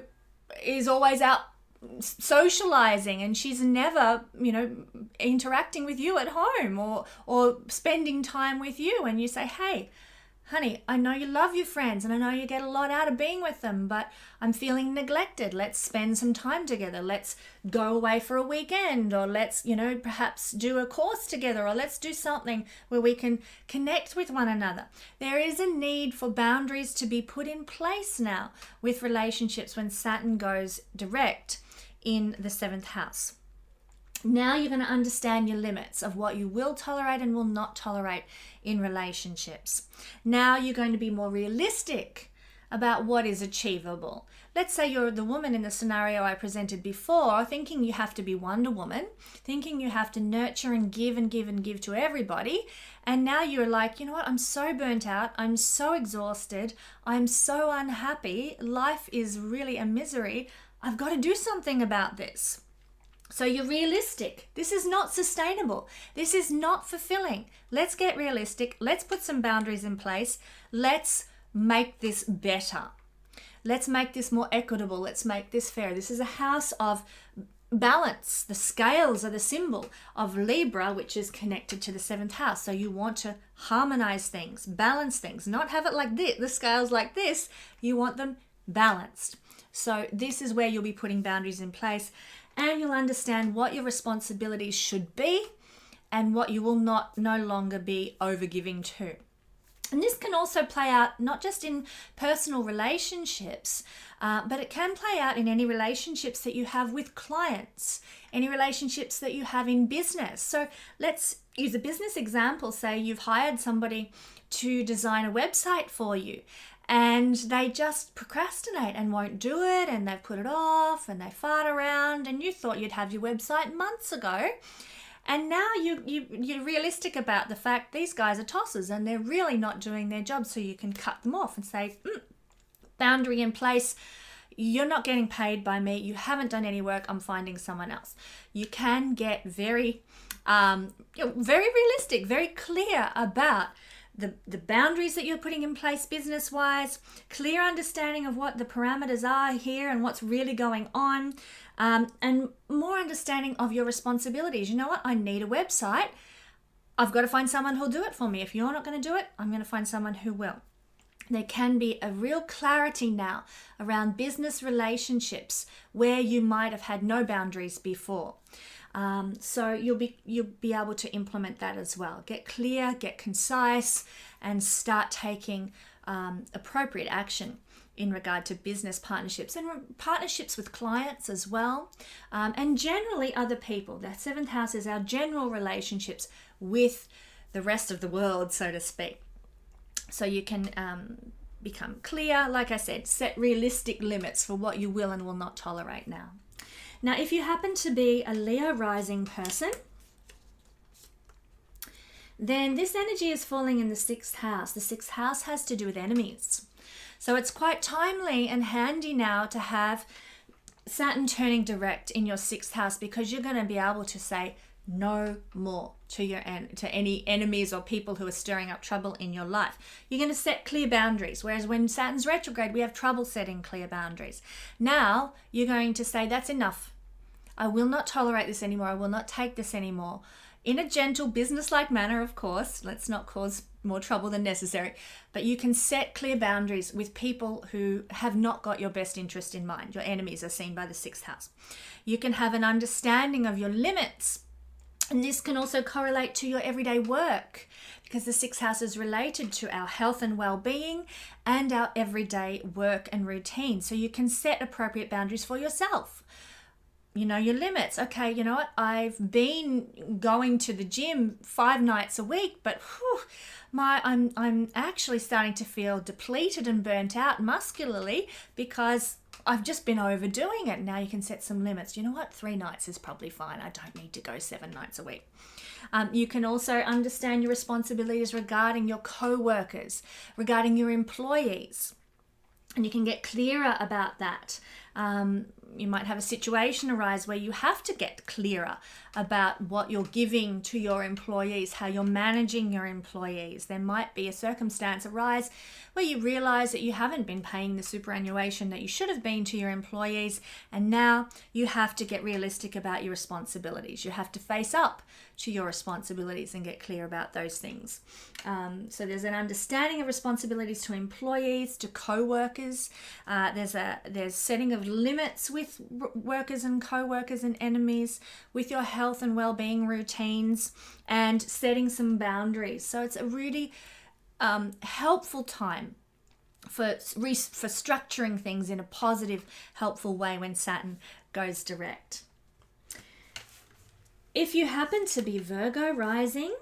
is always out socializing and she's never, interacting with you at home or spending time with you, and you say, hey, honey, I know you love your friends and I know you get a lot out of being with them, but I'm feeling neglected. Let's spend some time together. Let's go away for a weekend, or let's, perhaps do a course together, or let's do something where we can connect with one another. There is a need for boundaries to be put in place now with relationships when Saturn goes direct in the 7th house. Now you're going to understand your limits of what you will tolerate and will not tolerate in relationships. Now you're going to be more realistic about what is achievable. Let's say you're the woman in the scenario I presented before, thinking you have to be Wonder Woman, thinking you have to nurture and give and give and give to everybody. And now you're like, you know what? I'm so burnt out. I'm so exhausted. I'm so unhappy. Life is really a misery. I've got to do something about this. So you're realistic. This is not sustainable. This is not fulfilling. Let's get realistic. Let's put some boundaries in place. Let's make this better. Let's make this more equitable. Let's make this fair. This is a house of balance. The scales are the symbol of Libra, which is connected to the 7th house. So you want to harmonize things, balance things, not have it like this, the scales like this. You want them balanced. So this is where you'll be putting boundaries in place, and you'll understand what your responsibilities should be and what you will no longer be overgiving to. And this can also play out not just in personal relationships, but it can play out in any relationships that you have with clients, any relationships that you have in business. So let's use a business example. Say you've hired somebody to design a website for you, and they just procrastinate and won't do it, and they've put it off and they fart around, and you thought you'd have your website months ago. And now you're realistic about the fact these guys are tossers and they're really not doing their job, so you can cut them off and say, boundary in place. You're not getting paid by me. You haven't done any work. I'm finding someone else. You can get very realistic, very clear about the boundaries that you're putting in place business-wise, clear understanding of what the parameters are here and what's really going on, and more understanding of your responsibilities. You know what? I need a website. I've got to find someone who'll do it for me. If you're not going to do it, I'm going to find someone who will. There can be a real clarity now around business relationships where you might have had no boundaries before. So you'll be able to implement that as well. Get clear, get concise, and start taking appropriate action in regard to business partnerships and partnerships with clients as well, and generally other people. The 7th house is our general relationships with the rest of the world, so to speak. So you can become clear, like I said, set realistic limits for what you will and will not tolerate now. Now, if you happen to be a Leo rising person, then this energy is falling in the 6th house. The 6th house has to do with enemies. So it's quite timely and handy now to have Saturn turning direct in your 6th house, because you're going to be able to say no more to any enemies or people who are stirring up trouble in your life. You're going to set clear boundaries, whereas when Saturn's retrograde, we have trouble setting clear boundaries. Now you're going to say, that's enough. I will not tolerate this anymore. I will not take this anymore. In a gentle, business-like manner, of course. Let's not cause more trouble than necessary. But you can set clear boundaries with people who have not got your best interest in mind. Your enemies are seen by the 6th house. You can have an understanding of your limits. And this can also correlate to your everyday work, because the 6th house is related to our health and well-being and our everyday work and routine. So you can set appropriate boundaries for yourself. You know your limits. Okay, you know what? I've been going to the gym 5 nights a week, but I'm actually starting to feel depleted and burnt out muscularly because I've just been overdoing it. Now you can set some limits. You know what? 3 nights is probably fine. I don't need to go 7 nights a week. You can also understand your responsibilities regarding your co-workers, regarding your employees, and you can get clearer about that. You might have a situation arise where you have to get clearer about what you're giving to your employees, how you're managing your employees. There might be a circumstance arise where you realize that you haven't been paying the superannuation that you should have been to your employees, and now you have to get realistic about your responsibilities. You have to face up to your responsibilities and get clear about those things. So there's an understanding of responsibilities to employees, to co-workers. There's setting of limits with workers and co-workers and enemies, with your health and well-being routines, and setting some boundaries. So it's a really helpful time for structuring things in a positive, helpful way when Saturn goes direct. If you happen to be Virgo rising,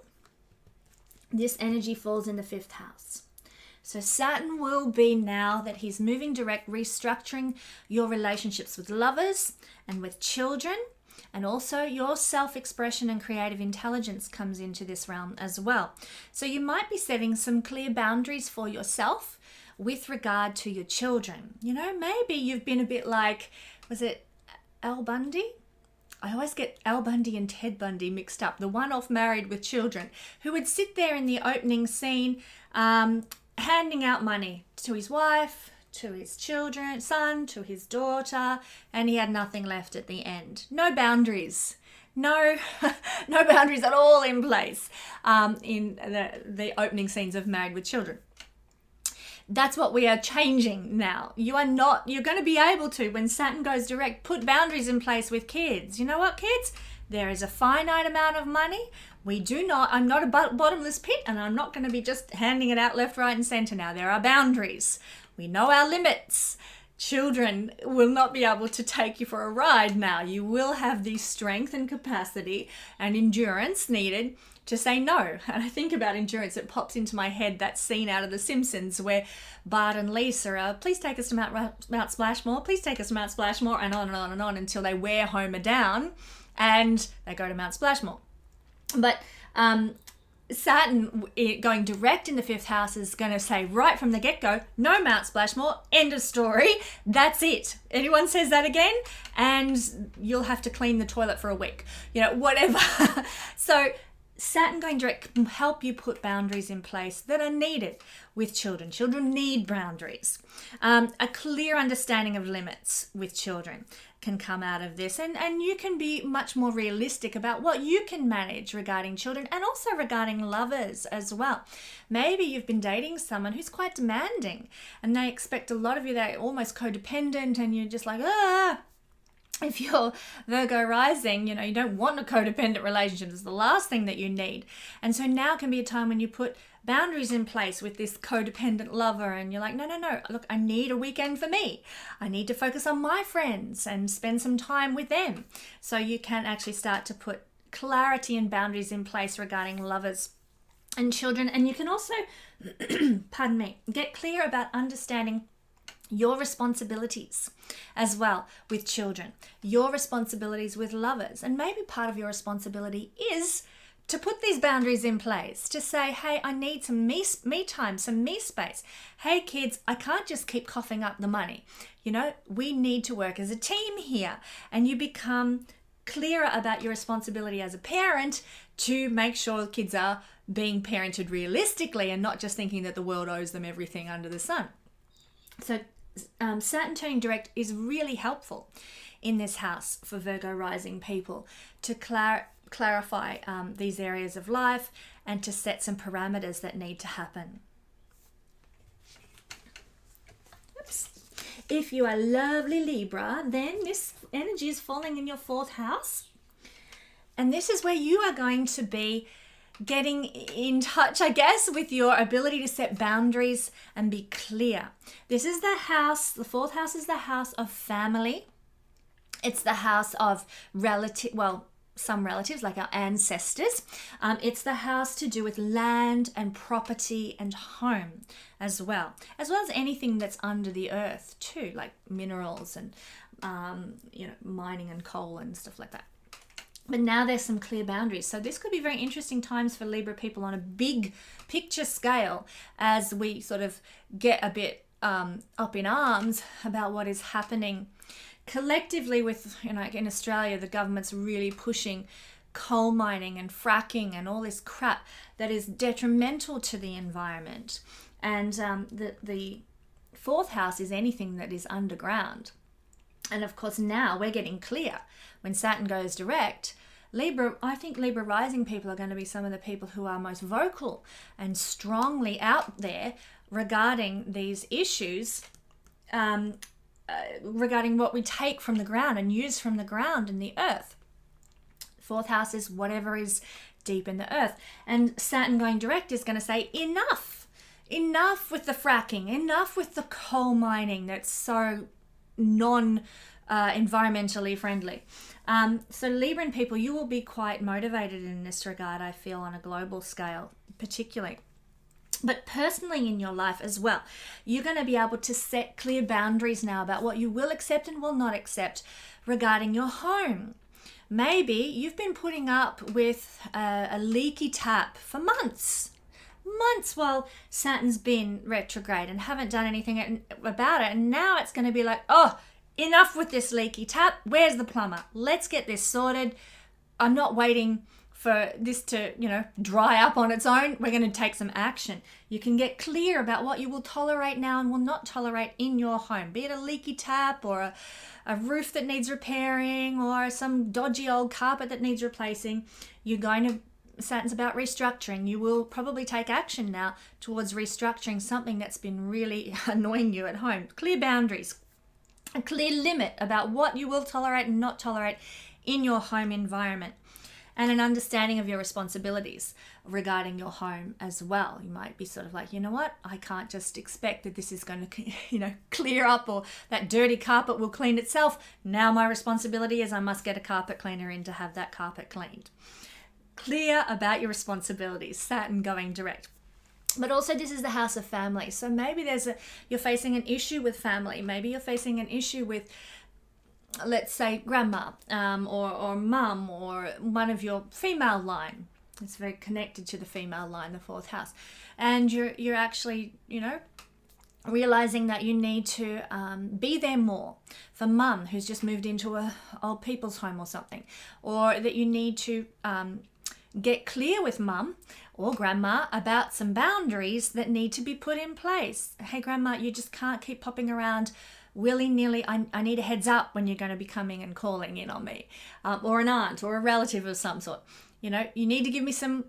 this energy falls in the 5th house. So Saturn will be, now that he's moving direct, restructuring your relationships with lovers and with children, and also your self-expression and creative intelligence comes into this realm as well. So you might be setting some clear boundaries for yourself with regard to your children. You know, maybe you've been a bit like, was it Al Bundy? I always get Al Bundy and Ted Bundy mixed up, the one off Married with Children, who would sit there in the opening scene handing out money to his wife, to his son, to his daughter, and he had nothing left at the end. No boundaries. No boundaries at all in place in the opening scenes of Married with Children. That's what we are changing now. You're going to be able to, when Saturn goes direct, put boundaries in place with kids. You know what, kids? There is a finite amount of money. I'm not a bottomless pit, and I'm not going to be just handing it out left, right, and center now. There are boundaries. We know our limits. Children will not be able to take you for a ride now. You will have the strength and capacity and endurance needed to say no. And I think about endurance, it pops into my head that scene out of The Simpsons where Bart and Lisa are, please take us to Mount Splashmore, please take us to Mount Splashmore, and on and on and on until they wear Homer down and they go to Mount Splashmore. But Saturn going direct in the 5th house is going to say right from the get-go, no Mount Splashmore, end of story, that's it. Anyone says that again, and you'll have to clean the toilet for a week, whatever. So Saturn going direct can help you put boundaries in place that are needed with children. Children need boundaries. A clear understanding of limits with children. can come out of this, and you can be much more realistic about what you can manage regarding children and also regarding lovers as well. Maybe you've been dating someone who's quite demanding and they expect a lot of you. They're almost codependent and you're just like, if you're Virgo rising, you know, you don't want a codependent relationship. It's the last thing that you need. And so now can be a time when you put boundaries in place with this codependent lover and you're like, no, look, I need a weekend for me. I need to focus on my friends and spend some time with them. So you can actually start to put clarity and boundaries in place regarding lovers and children. And you can also, pardon me, get clear about understanding your responsibilities as well with children, your responsibilities with lovers. And maybe part of your responsibility is to put these boundaries in place, to say, hey, I need some me time, some me space. Hey, kids, I can't just keep coughing up the money. You know, we need to work as a team here. And you become clearer about your responsibility as a parent to make sure kids are being parented realistically and not just thinking that the world owes them everything under the sun. So Saturn turning direct is really helpful in this house for Virgo rising people to clarify these areas of life and to set some parameters that need to happen. Oops. If you are lovely Libra, then this energy is falling in your 4th house. And this is where you are going to be getting in touch, I guess, with your ability to set boundaries and be clear. This is the house, the 4th house is the house of family. It's the house of some relatives like our ancestors. It's the house to do with land and property and home as well as anything that's under the earth too, like minerals and mining and coal and stuff like that. But now there's some clear boundaries. So this could be very interesting times for Libra people on a big picture scale as we sort of get a bit up in arms about what is happening collectively with, in Australia, the government's really pushing coal mining and fracking and all this crap that is detrimental to the environment. And the 4th house is anything that is underground. And of course, now we're getting clear. When Saturn goes direct, I think Libra rising people are going to be some of the people who are most vocal and strongly out there regarding these issues, regarding what we take from the ground and use from the ground and the earth. 4th house is whatever is deep in the earth. And Saturn going direct is going to say, enough with the fracking, enough with the coal mining that's so environmentally friendly. So Libran people, you will be quite motivated in this regard, I feel, on a global scale particularly. But personally in your life as well, you're going to be able to set clear boundaries now about what you will accept and will not accept regarding your home. Maybe you've been putting up with a leaky tap for months while Saturn's been retrograde and haven't done anything about it. And now it's going to be like, oh, enough with this leaky tap. Where's the plumber? Let's get this sorted. I'm not waiting for this to, dry up on its own. We're going to take some action. You can get clear about what you will tolerate now and will not tolerate in your home, be it a leaky tap or a roof that needs repairing or some dodgy old carpet that needs replacing. Saturn's about restructuring. You will probably take action now towards restructuring something that's been really annoying you at home. Clear boundaries, a clear limit about what you will tolerate and not tolerate in your home environment, and an understanding of your responsibilities regarding your home as well. You might be sort of like, you know what, I can't just expect that this is going to, clear up, or that dirty carpet will clean itself. Now my responsibility is I must get a carpet cleaner in to have that carpet cleaned. Clear about your responsibilities, Saturn going direct. But also this is the house of family. So maybe you're facing an issue with family. Maybe you're facing an issue with, let's say, grandma or mum or one of your female line. It's very connected to the female line, the 4th house. And you're actually, realizing that you need to be there more for mum who's just moved into a old people's home or something. Or that you need to get clear with mum or grandma about some boundaries that need to be put in place. Hey, grandma, you just can't keep popping around willy-nilly, I need a heads up when you're going to be coming and calling in on me, or an aunt or a relative of some sort. You know, you need to give me some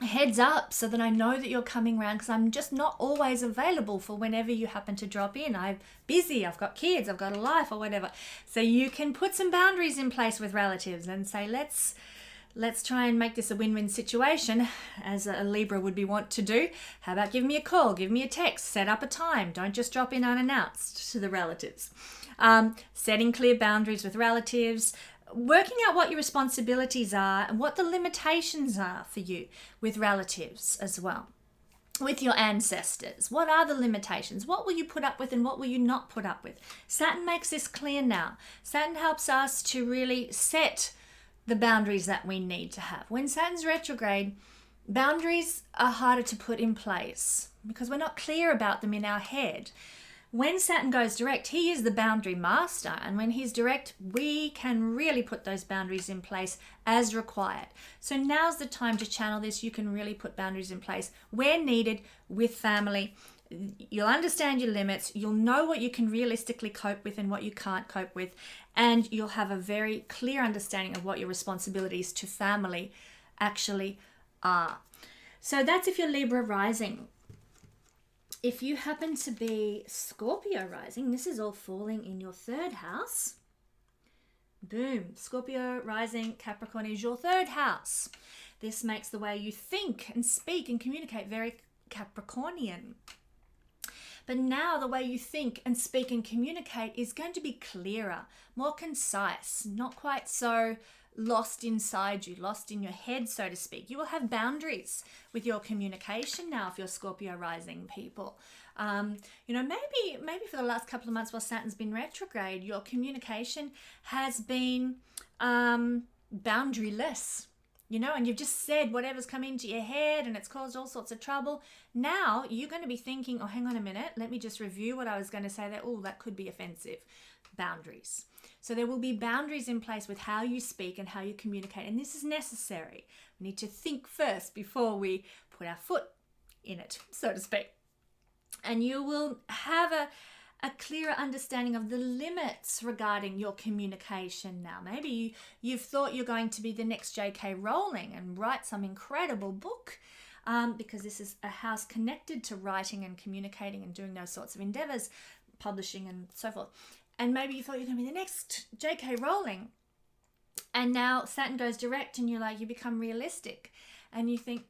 heads up so that I know that you're coming around, because I'm just not always available for whenever you happen to drop in. I'm busy, I've got kids, I've got a life or whatever. So you can put some boundaries in place with relatives and say, let's try and make this a win-win situation, as a Libra would be want to do. How about give me a call, give me a text, set up a time. Don't just drop in unannounced to the relatives. Setting clear boundaries with relatives, working out what your responsibilities are and what the limitations are for you with relatives as well. With your ancestors, what are the limitations? What will you put up with and what will you not put up with? Saturn makes this clear now. Saturn helps us to really set the boundaries that we need to have. When Saturn's retrograde, boundaries are harder to put in place because we're not clear about them in our head. When Saturn goes direct, he is the boundary master, and when he's direct, we can really put those boundaries in place as required. So now's the time to channel this. You can really put boundaries in place where needed with family. You'll understand your limits, you'll know what you can realistically cope with and what you can't cope with, and you'll have a very clear understanding of what your responsibilities to family actually are. So that's if you're Libra rising. If you happen to be Scorpio rising, this is all falling in your third house. Boom. Scorpio rising, Capricorn is your third house. This makes the way you think and speak and communicate very Capricornian. But now the way you think and speak and communicate is going to be clearer, more concise, not quite so lost inside you, lost in your head, so to speak. You will have boundaries with your communication now if you're Scorpio rising people. Maybe for the last couple of months while Saturn's been retrograde, your communication has been boundaryless. And you've just said whatever's come into your head and it's caused all sorts of trouble. Now you're going to be thinking, oh, hang on a minute, let me just review what I was going to say there. Oh, that could be offensive. Boundaries. So there will be boundaries in place with how you speak and how you communicate. And this is necessary. We need to think first before we put our foot in it, so to speak. And you will have a clearer understanding of the limits regarding your communication now. Maybe you've thought you're going to be the next J.K. Rowling and write some incredible book, because this is a house connected to writing and communicating and doing those sorts of endeavors, publishing and so forth. And maybe you thought you're going to be the next J.K. Rowling, and now Saturn goes direct and you become realistic and you think,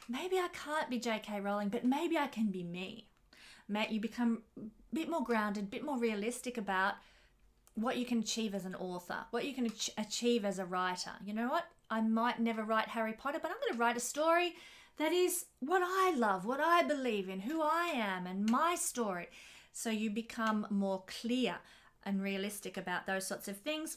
maybe I can't be J.K. Rowling, but maybe I can be me. You become a bit more grounded, a bit more realistic about what you can achieve as an author, what you can achieve as a writer. You know what? I might never write Harry Potter, but I'm going to write a story that is what I love, what I believe in, who I am, and my story. So you become more clear and realistic about those sorts of things.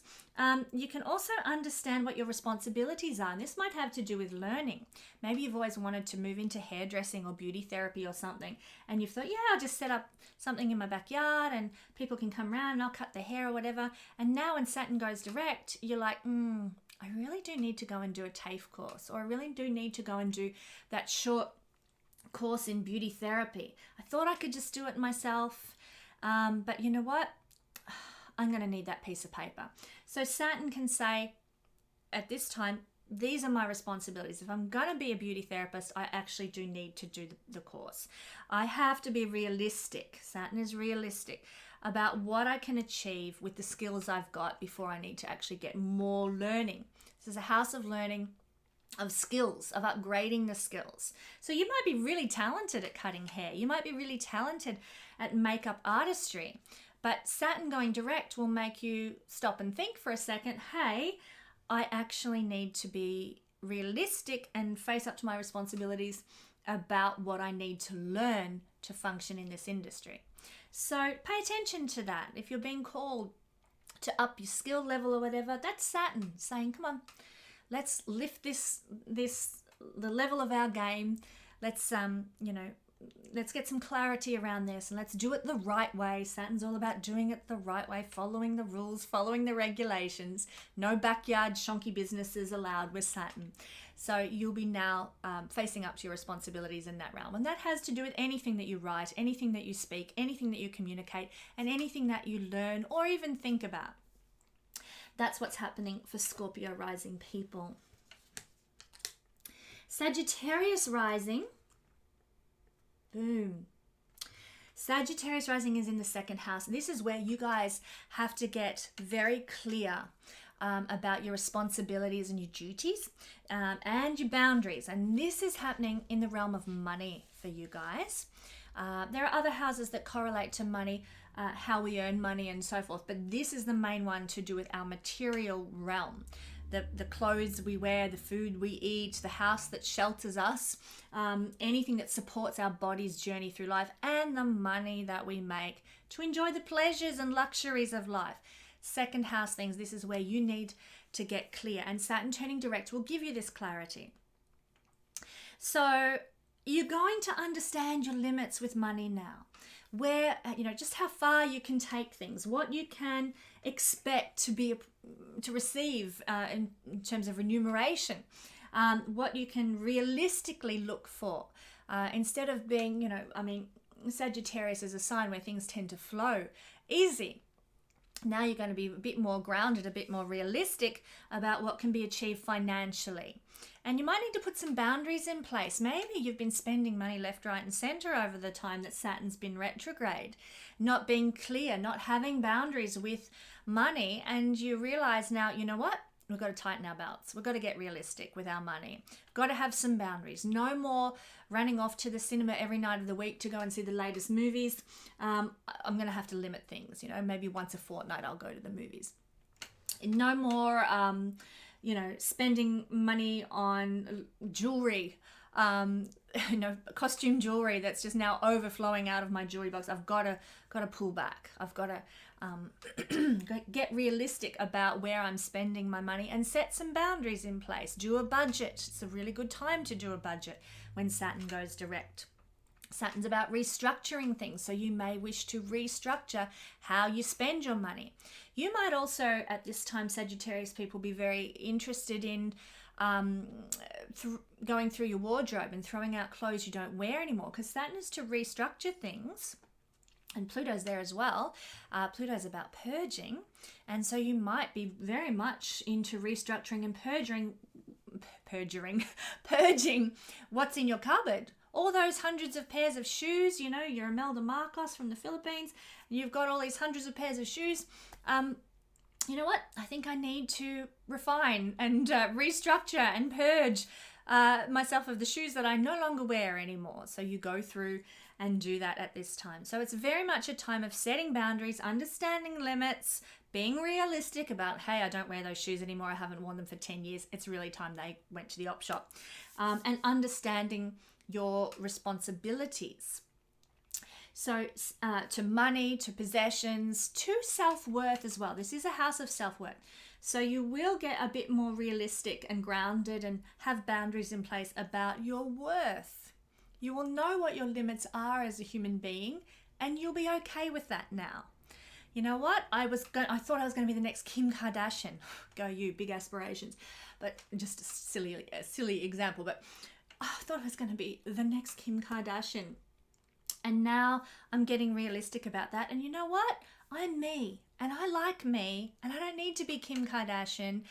You can also understand what your responsibilities are. And this might have to do with learning. Maybe you've always wanted to move into hairdressing or beauty therapy or something. And you've thought, I'll just set up something in my backyard and people can come around and I'll cut their hair or whatever. And now when Saturn goes direct, you're like, I really do need to go and do a TAFE course, or I really do need to go and do that short course in beauty therapy. I thought I could just do it myself. But you know what? I'm going to need that piece of paper. So Saturn can say at this time, these are my responsibilities. If I'm going to be a beauty therapist, I actually do need to do the course. I have to be realistic. Saturn is realistic about what I can achieve with the skills I've got before I need to actually get more learning. This is a house of learning, of skills, of upgrading the skills. So you might be really talented at cutting hair. You might be really talented at makeup artistry. But Saturn going direct will make you stop and think for a second, hey, I actually need to be realistic and face up to my responsibilities about what I need to learn to function in this industry. So pay attention to that. If you're being called to up your skill level or whatever, that's Saturn saying, come on, let's lift the level of our game. Let's, let's get some clarity around this, and let's do it the right way. Saturn's all about doing it the right way, following the rules, following the regulations. No backyard shonky businesses allowed with Saturn. So you'll be now facing up to your responsibilities in that realm. And that has to do with anything that you write, anything that you speak, anything that you communicate, and anything that you learn or even think about. That's what's happening for Scorpio rising people. Sagittarius rising. Boom. Sagittarius rising is in the second house. This is where you guys have to get very clear about your responsibilities and your duties and your boundaries. And this is happening in the realm of money for you guys. There are other houses that correlate to money, how we earn money and so forth. But this is the main one to do with our material realm. The clothes we wear, the food we eat, the house that shelters us, anything that supports our body's journey through life, and the money that we make to enjoy the pleasures and luxuries of life. Second house things, this is where you need to get clear. And Saturn turning direct will give you this clarity. So you're going to understand your limits with money now. Where, just how far you can take things, what you can expect to receive in terms of remuneration, what you can realistically look for, instead of being, Sagittarius is a sign where things tend to flow easy. Now you're going to be a bit more grounded, a bit more realistic about what can be achieved financially. And you might need to put some boundaries in place. Maybe you've been spending money left, right, and center over the time that Saturn's been retrograde, not being clear, not having boundaries with money. And you realize now, you know what? We've got to tighten our belts. We've got to get realistic with our money. We've got to have some boundaries. No more running off to the cinema every night of the week to go and see the latest movies. I'm going to have to limit things. Maybe once a fortnight I'll go to the movies. No more, spending money on jewelry, costume jewelry that's just now overflowing out of my jewelry box. I've got to pull back. I've got to get realistic about where I'm spending my money and set some boundaries in place. Do a budget. It's a really good time to do a budget when Saturn goes direct. Saturn's about restructuring things, so you may wish to restructure how you spend your money. You might also, at this time, Sagittarius people, be very interested in going through your wardrobe and throwing out clothes you don't wear anymore, because Saturn is to restructure things. And Pluto's there as well. Pluto's about purging. And so you might be very much into restructuring and purging what's in your cupboard. All those hundreds of pairs of shoes, you're Imelda Marcos from the Philippines, and you've got all these hundreds of pairs of shoes. You know what? I think I need to refine and restructure and purge myself of the shoes that I no longer wear anymore. So you go through and do that at this time. So it's very much a time of setting boundaries, understanding limits, being realistic about, hey, I don't wear those shoes anymore. I haven't worn them for 10 years. It's really time they went to the op shop. And understanding your responsibilities. So to money, to possessions, to self-worth as well. This is a house of self-worth. So you will get a bit more realistic and grounded and have boundaries in place about your worth. You will know what your limits are as a human being, and you'll be okay with that now. You know what? I thought I was going to be the next Kim Kardashian. Go you, big aspirations. But just a silly example. But I thought I was going to be the next Kim Kardashian. And now I'm getting realistic about that. And you know what? I'm me. And I like me. And I don't need to be Kim Kardashian.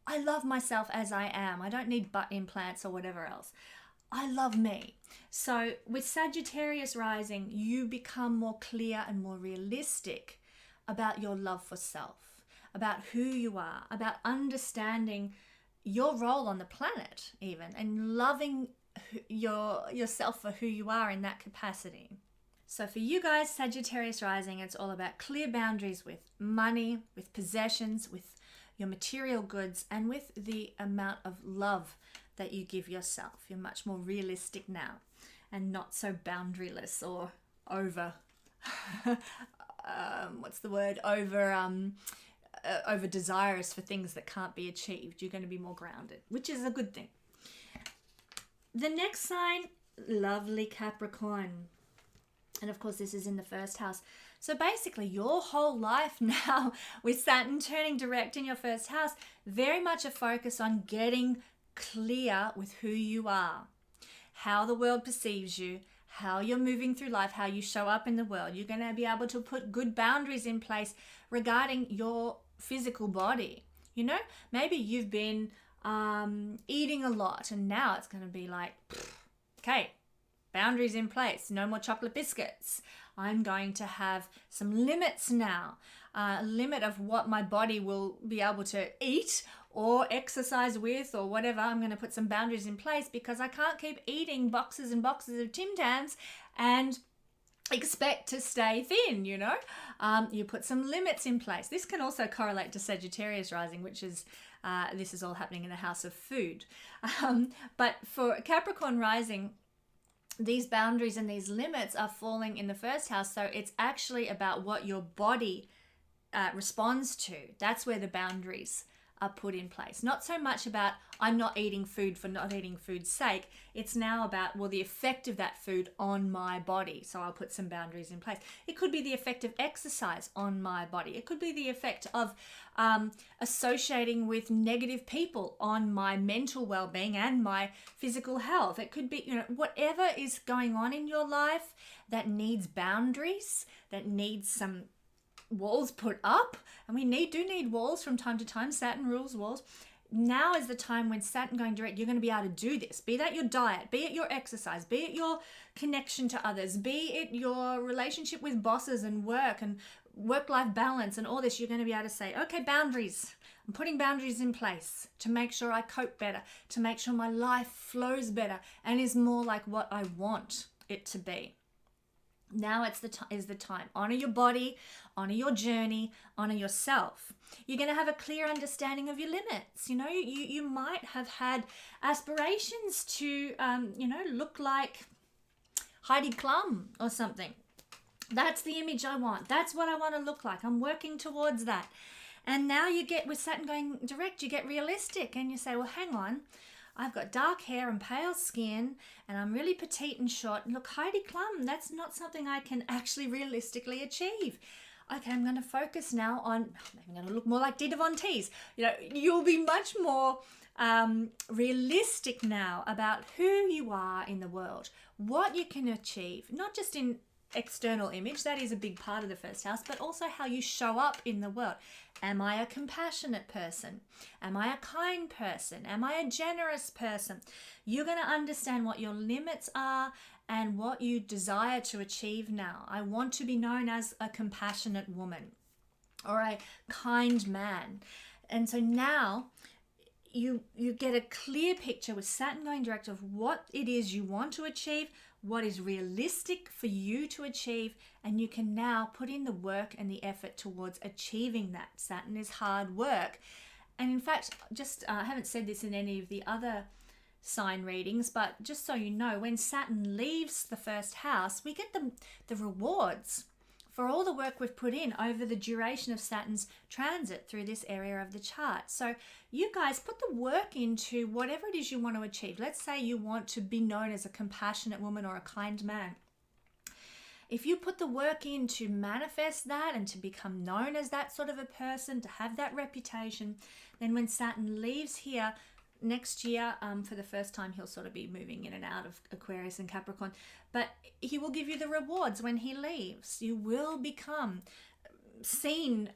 I love myself as I am. I don't need butt implants or whatever else. I love me. So with Sagittarius rising, you become more clear and more realistic about your love for self, about who you are, about understanding your role on the planet even, and loving yourself for who you are in that capacity. So for you guys, Sagittarius rising, it's all about clear boundaries with money, with possessions, with your material goods, and with the amount of love that you give yourself. You're much more realistic now and not so boundaryless or over over desirous for things that can't be achieved. You're going to be more grounded, which is a good thing. The next sign lovely Capricorn. And of course, this is in the first house. So basically, your whole life now, with Saturn turning direct in your first house, very much a focus on getting clear with who you are, how the world perceives you, how you're moving through life, how you show up in the world. You're going to be able to put good boundaries in place regarding your physical body. You know, maybe you've been eating a lot, and now it's going to be like, okay, boundaries in place. No more chocolate biscuits. I'm going to have some limits now. Limit of what my body will be able to eat or exercise with or whatever. I'm going to put some boundaries in place because I can't keep eating boxes and boxes of Tim Tams and expect to stay thin, you know. You put some limits in place. This can also correlate to Sagittarius rising, which is this is all happening in the house of food. But for Capricorn rising, these boundaries and these limits are falling in the first house. So it's actually about what your body responds to. That's where the boundaries are put in place. Not so much about I'm not eating food for not eating food's sake. It's now about, well, the effect of that food on my body. So I'll put some boundaries in place. It could be the effect of exercise on my body. It could be the effect of associating with negative people on my mental well-being and my physical health. It could be, you know, whatever is going on in your life that needs boundaries, that needs some walls put up, and we do need walls from time to time. Saturn rules walls. Now is the time when Saturn going direct, you're going to be able to do this. Be that your diet, be it your exercise, be it your connection to others, be it your relationship with bosses and work-life balance and all this. You're going to be able to say, okay, boundaries. I'm putting boundaries in place to make sure I cope better, to make sure my life flows better and is more like what I want it to be. Now is the time. Honor your body, honor your journey, honor yourself. You're going to have a clear understanding of your limits. You know, you might have had aspirations to, look like Heidi Klum or something. That's the image I want. That's what I want to look like. I'm working towards that. And now you get, with Saturn going direct, you get realistic and you say, well, hang on. I've got dark hair and pale skin and I'm really petite and short. Look, Heidi Klum, that's not something I can actually realistically achieve. Okay, I'm going to focus now on, I'm going to look more like Dita Von Teese. You know, you'll be much more realistic now about who you are in the world, what you can achieve, not just in external image, that is a big part of the first house, but also how you show up in the world. Am I a compassionate person? Am I a kind person? Am I a generous person? You're going to understand what your limits are and what you desire to achieve now. I want to be known as a compassionate woman or a kind man. And so now you get a clear picture with Saturn going direct of what it is you want to achieve, what is realistic for you to achieve, and you can now put in the work and the effort towards achieving that. Saturn is hard work. And in fact, just I haven't said this in any of the other sign readings, but just so you know, when Saturn leaves the first house, we get the rewards for all the work we've put in over the duration of Saturn's transit through this area of the chart. So you guys put the work into whatever it is you want to achieve. Let's say you want to be known as a compassionate woman or a kind man. If you put the work in to manifest that and to become known as that sort of a person, to have that reputation, then when Saturn leaves here next year, for the first time, he'll sort of be moving in and out of Aquarius and Capricorn, but he will give you the rewards when he leaves. You will become seen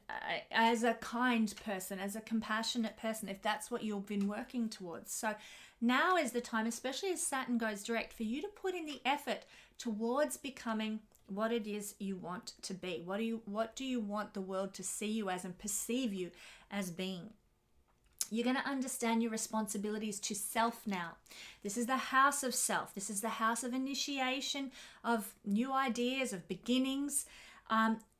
as a kind person, as a compassionate person, if that's what you've been working towards. So now is the time, especially as Saturn goes direct, for you to put in the effort towards becoming what it is you want to be. What do you want the world to see you as and perceive you as being? You're going to understand your responsibilities to self now. This is the house of self. This is the house of initiation, of new ideas, of beginnings.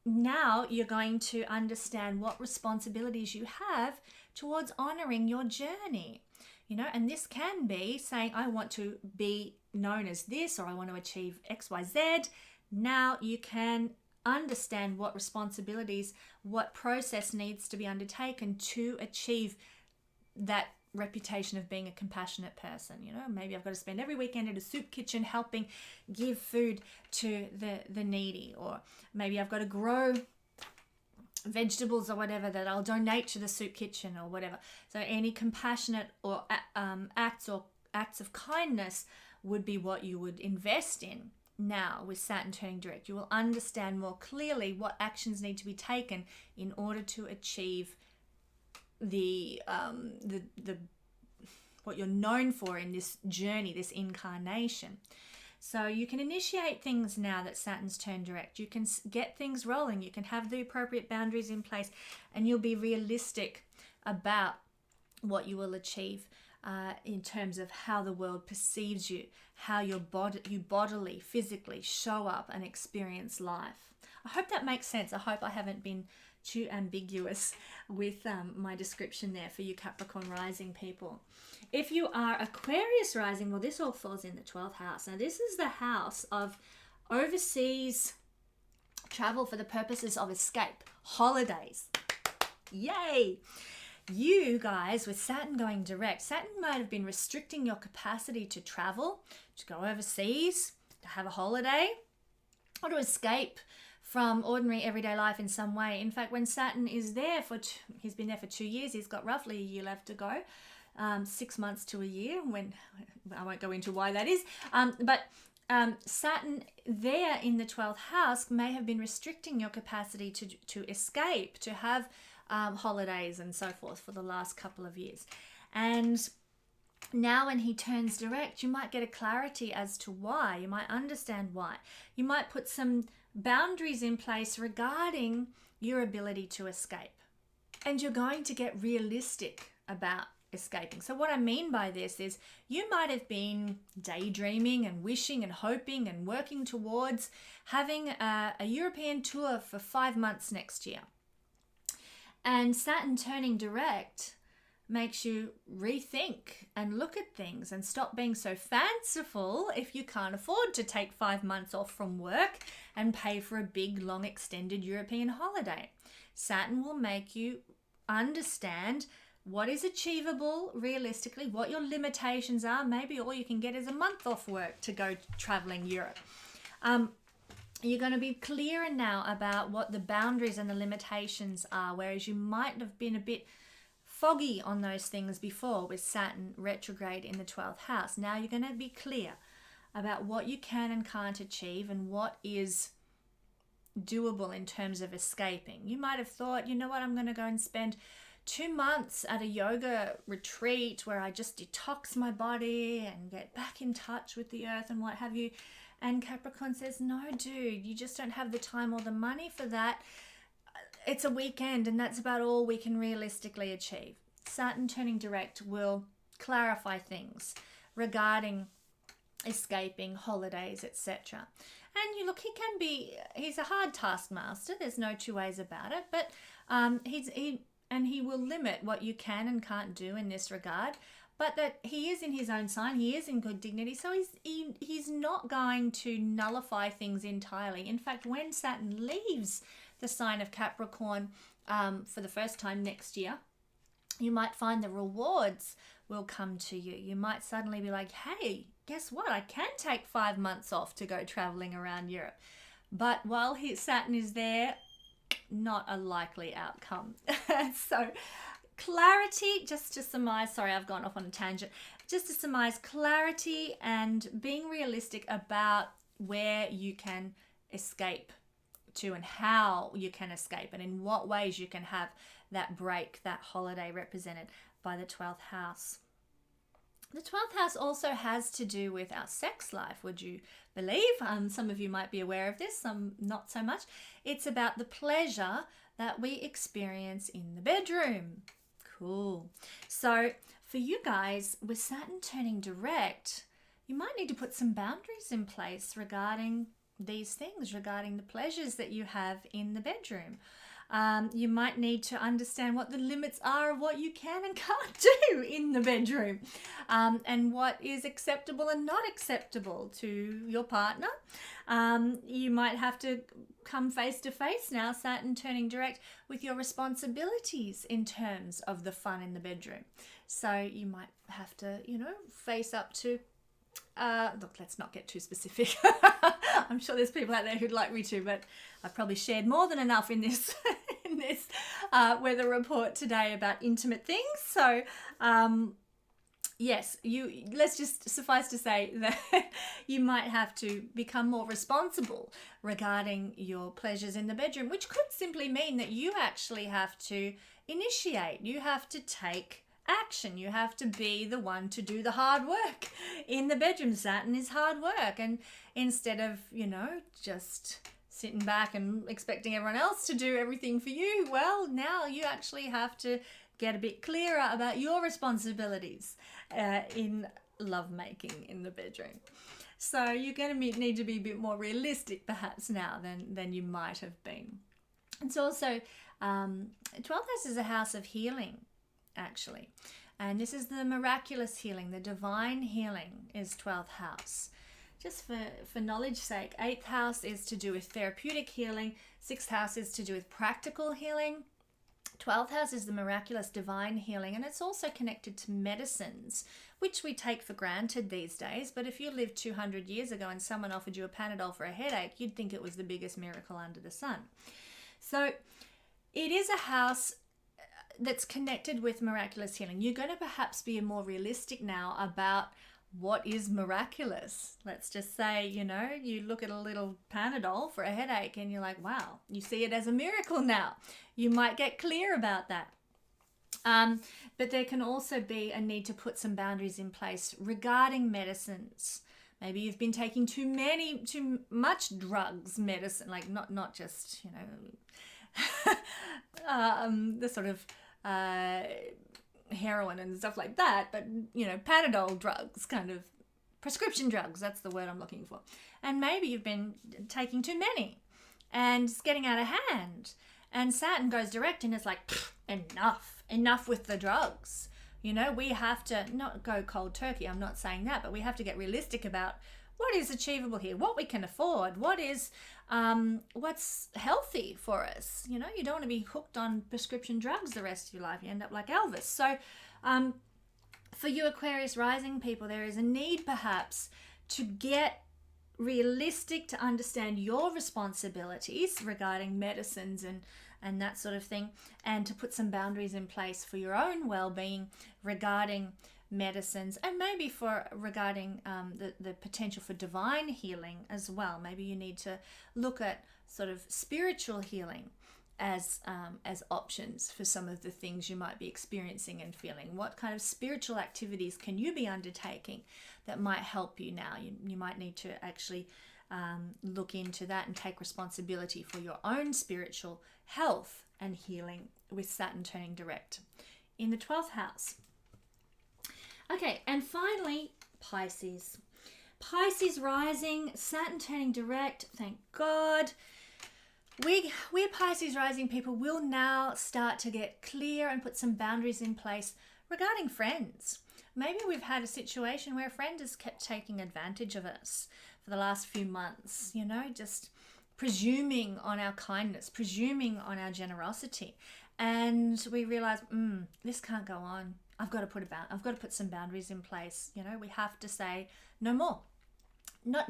Now you're going to understand what responsibilities you have towards honoring your journey. You know, and this can be saying, I want to be known as this, or I want to achieve X, Y, Z. Now you can understand what responsibilities, what process needs to be undertaken to achieve that reputation of being a compassionate person. You know, maybe I've got to spend every weekend in a soup kitchen helping give food to the needy, or maybe I've got to grow vegetables or whatever that I'll donate to the soup kitchen or whatever. So any compassionate or acts of kindness would be what you would invest in. Now with Saturn turning direct, you will understand more clearly what actions need to be taken in order to achieve the what you're known for in this journey, this incarnation. So you can initiate things now that Saturn's turned direct. You can get things rolling. You can have the appropriate boundaries in place, and you'll be realistic about what you will achieve in terms of how the world perceives you, how you bodily, physically show up and experience life. I hope that makes sense. I hope I haven't been too ambiguous with my description there for you Capricorn rising people. If you are Aquarius rising, well, this all falls in the 12th house. Now, this is the house of overseas travel for the purposes of escape, holidays. Yay! You guys, with Saturn going direct, Saturn might have been restricting your capacity to travel, to go overseas, to have a holiday, or to escape from ordinary everyday life in some way. In fact, when Saturn is there he's been there for 2 years, he's got roughly a year left to go, 6 months to a year, when I won't go into why that is, but Saturn there in the 12th house may have been restricting your capacity to escape, to have holidays and so forth for the last couple of years. And now when he turns direct, you might get a clarity as to why. You might understand why. You might put some boundaries in place regarding your ability to escape. And you're going to get realistic about escaping. So what I mean by this is you might have been daydreaming and wishing and hoping and working towards having a European tour for 5 months next year. And Saturn turning direct makes you rethink and look at things and stop being so fanciful if you can't afford to take 5 months off from work and pay for a big, long, extended European holiday. Saturn will make you understand what is achievable realistically, what your limitations are. Maybe all you can get is a month off work to go traveling Europe. You're going to be clearer now about what the boundaries and the limitations are, whereas you might have been a bit foggy on those things before with Saturn retrograde in the 12th house. Now you're going to be clear about what you can and can't achieve and what is doable in terms of escaping. You might have thought, you know what, I'm going to go and spend 2 months at a yoga retreat where I just detox my body and get back in touch with the earth and what have you. And Capricorn says, no, dude, you just don't have the time or the money for that. It's a weekend and that's about all we can realistically achieve. Saturn turning direct will clarify things regarding escaping, holidays, etc. And you look, he's a hard taskmaster. There's no two ways about it, but he will limit what you can and can't do in this regard. But that he is in his own sign, he is in good dignity, so he's not going to nullify things entirely. In fact, when Saturn leaves the sign of Capricorn for the first time next year, you might find the rewards will come to you. You might suddenly be like, hey, guess what? I can take 5 months off to go traveling around Europe. But while Saturn is there, not a likely outcome. So clarity, just to surmise, sorry, I've gone off on a tangent. Just to surmise, clarity and being realistic about where you can escape to and how you can escape and in what ways you can have that break, that holiday represented by the 12th house. The 12th house also has to do with our sex life, would you believe? Some of you might be aware of this, some not so much. It's about the pleasure that we experience in the bedroom. Cool. So for you guys, with Saturn turning direct, you might need to put some boundaries in place regarding these things, regarding the pleasures that you have in the bedroom. You might need to understand what the limits are of what you can and can't do in the bedroom, and what is acceptable and not acceptable to your partner. You might have to come face to face now, Saturn turning direct, with your responsibilities in terms of the fun in the bedroom. So you might have to, face up to, look, let's not get too specific. I'm sure there's people out there who'd like me to, but I've probably shared more than enough in this weather report today about intimate things. So, yes, let's just suffice to say that you might have to become more responsible regarding your pleasures in the bedroom, which could simply mean that you actually have to initiate. You have to take action. You have to be the one to do the hard work in the bedroom. Saturn is hard work. And instead of, just sitting back and expecting everyone else to do everything for you, well, now you actually have to get a bit clearer about your responsibilities in lovemaking in the bedroom. So you're going to need to be a bit more realistic perhaps now than you might have been. It's also, 12th house is a house of healing, actually. And this is the miraculous healing, the divine healing is 12th house. Just for knowledge's sake, 8th house is to do with therapeutic healing, 6th house is to do with practical healing, 12th house is the miraculous divine healing, and it's also connected to medicines, which we take for granted these days. But if you lived 200 years ago and someone offered you a Panadol for a headache, you'd think it was the biggest miracle under the sun. So it is a house that's connected with miraculous healing. You're going to perhaps be more realistic now about what is miraculous. Let's just say, you look at a little Panadol for a headache and you're like, wow, you see it as a miracle now. You might get clear about that. But there can also be a need to put some boundaries in place regarding medicines. Maybe you've been taking too much drugs, medicine, like not just, the sort of heroin and stuff like that, but Panadol drugs, kind of prescription drugs, that's the word I'm looking for. And maybe you've been taking too many and it's getting out of hand, and Saturn goes direct and it's like, enough with the drugs. We have to not go cold turkey, I'm not saying that, but we have to get realistic about what is achievable here, what we can afford, what's healthy for us. You don't want to be hooked on prescription drugs the rest of your life. You end up like Elvis. So for you Aquarius rising people, there is a need perhaps to get realistic, to understand your responsibilities regarding medicines and that sort of thing, and to put some boundaries in place for your own well-being regarding medicines, and maybe regarding the potential for divine healing as well. Maybe you need to look at sort of spiritual healing as options for some of the things you might be experiencing and feeling. What kind of spiritual activities can you be undertaking that might help you now? You might need to actually look into that and take responsibility for your own spiritual health and healing with Saturn turning direct in the 12th house. Okay, and finally, Pisces. Pisces rising, Saturn turning direct, thank God. We Pisces rising people will now start to get clear and put some boundaries in place regarding friends. Maybe we've had a situation where a friend has kept taking advantage of us for the last few months, just presuming on our kindness, presuming on our generosity. And we realize, this can't go on. I've got to put some boundaries in place. We have to say no more.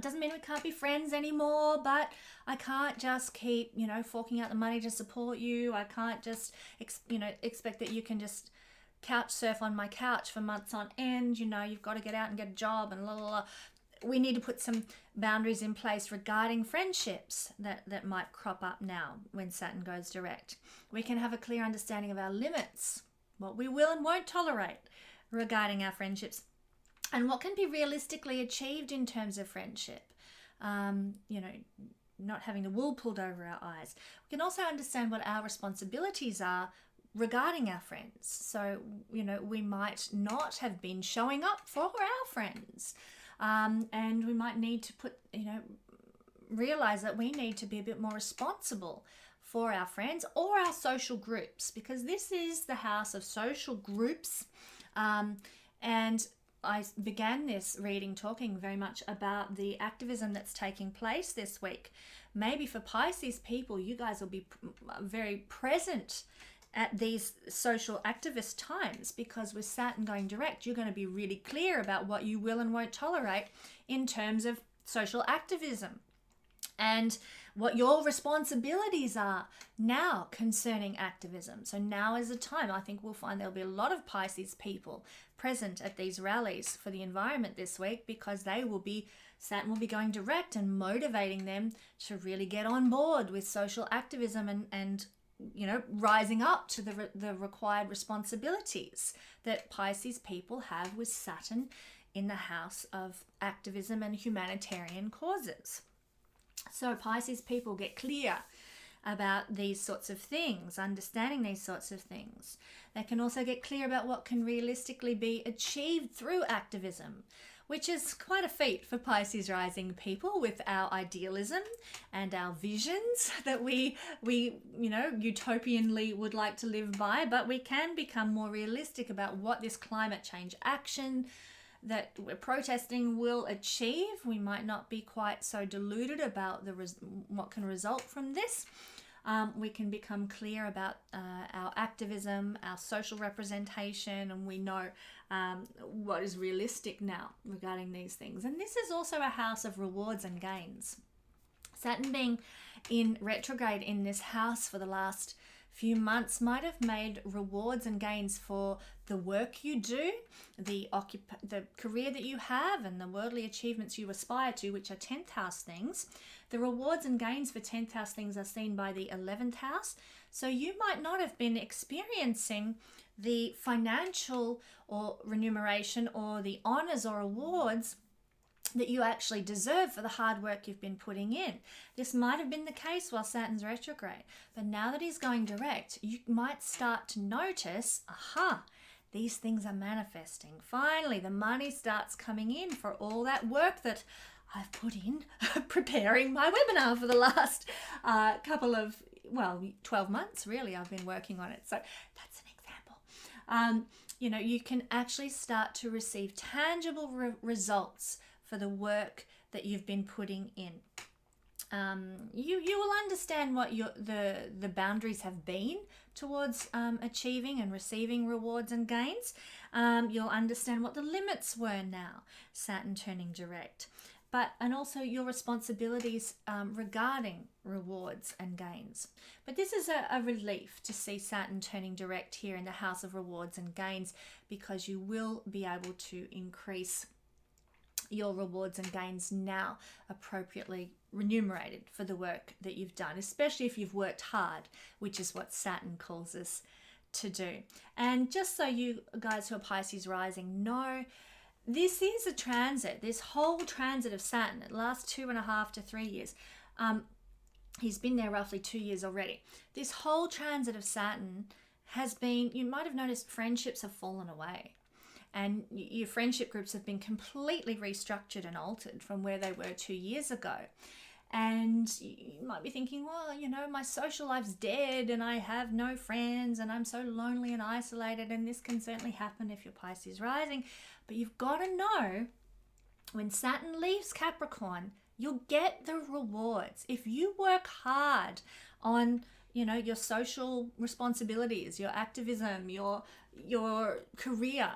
Doesn't mean we can't be friends anymore, but I can't just keep, forking out the money to support you. I can't just, expect that you can just couch surf on my couch for months on end. You've got to get out and get a job and blah, blah, blah. We need to put some boundaries in place regarding friendships that might crop up now when Saturn goes direct. We can have a clear understanding of our limits, what we will and won't tolerate regarding our friendships, and what can be realistically achieved in terms of friendship. Not having the wool pulled over our eyes. We can also understand what our responsibilities are regarding our friends. So, we might not have been showing up for our friends. And we might need to realize that we need to be a bit more responsible for our friends or our social groups, because this is the house of social groups. And I began this reading talking very much about the activism that's taking place this week. Maybe for Pisces people, you guys will be very present at these social activist times, because with Saturn going direct, you're going to be really clear about what you will and won't tolerate in terms of social activism, and what your responsibilities are now concerning activism. So now is the time. I think we'll find there'll be a lot of Pisces people present at these rallies for the environment this week, because Saturn will be going direct and motivating them to really get on board with social activism and rising up to the required responsibilities that Pisces people have with Saturn in the house of activism and humanitarian causes. So Pisces people get clear about these sorts of things, understanding these sorts of things. They can also get clear about what can realistically be achieved through activism, which is quite a feat for Pisces rising people with our idealism and our visions that we utopianly would like to live by, but we can become more realistic about what this climate change action that we're protesting will achieve. We might not be quite so deluded about what can result from this. We can become clear about our activism, our social representation, and we know what is realistic now regarding these things. And this is also a house of rewards and gains. Saturn being in retrograde in this house for the last few months might have made rewards and gains for the work you do, the career that you have, and the worldly achievements you aspire to, which are 10th house things. The rewards and gains for 10th house things are seen by the 11th house. So you might not have been experiencing the financial or remuneration or the honors or awards that you actually deserve for the hard work you've been putting in. This might have been the case while Saturn's retrograde, but now that he's going direct, you might start to notice, these things are manifesting. Finally, the money starts coming in for all that work that I've put in preparing my webinar for the last 12 months, really, I've been working on it. So that's an example. You can actually start to receive tangible results for the work that you've been putting in. You will understand what the boundaries have been towards achieving and receiving rewards and gains. You'll understand what the limits were now, Saturn turning direct. And also your responsibilities regarding rewards and gains. But this is a relief to see Saturn turning direct here in the house of rewards and gains, because you will be able to increase your rewards and gains now appropriately remunerated for the work that you've done, especially if you've worked hard, which is what Saturn calls us to do. And just so you guys who are Pisces rising know, this is a transit. This whole transit of Saturn, it lasts 2.5 to 3 years. He's been there roughly 2 years already. This whole transit of Saturn has been, you might have noticed friendships have fallen away. And your friendship groups have been completely restructured and altered from where they were 2 years ago. And you might be thinking, well, my social life's dead and I have no friends and I'm so lonely and isolated. And this can certainly happen if you're Pisces rising. But you've got to know, when Saturn leaves Capricorn, you'll get the rewards. If you work hard on your social responsibilities, your activism, your career,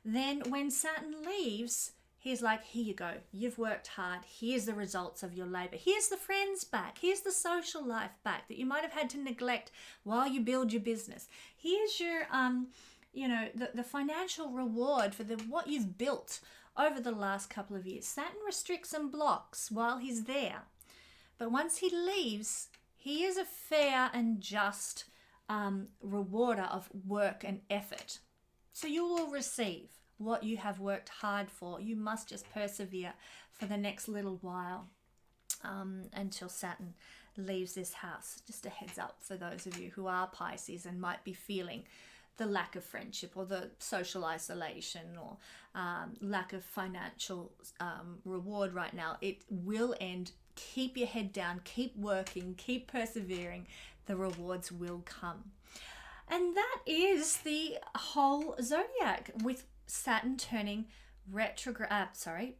then when Saturn leaves, he's like, here you go. You've worked hard. Here's the results of your labor. Here's the friends back. Here's the social life back that you might have had to neglect while you build your business. Here's your, the financial reward for what you've built over the last couple of years. Saturn restricts and blocks while he's there. But once he leaves, he is a fair and just rewarder of work and effort. So you will receive what you have worked hard for. You must just persevere for the next little while until Saturn leaves this house. Just a heads up for those of you who are Pisces and might be feeling the lack of friendship or the social isolation or lack of financial reward right now. It will end. Keep your head down, keep working, keep persevering. The rewards will come. And that is the whole zodiac, with Saturn turning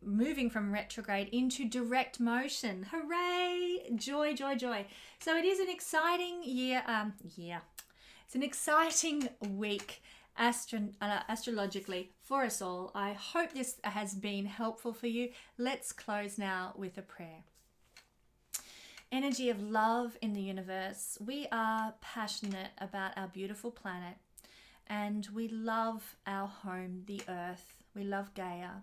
moving from retrograde into direct motion. Hooray! Joy, joy, joy. So it is an exciting year. It's an exciting week astrologically for us all. I hope this has been helpful for you. Let's close now with a prayer. Energy of love in the universe. We are passionate about our beautiful planet, and we love our home, the earth. We love Gaia,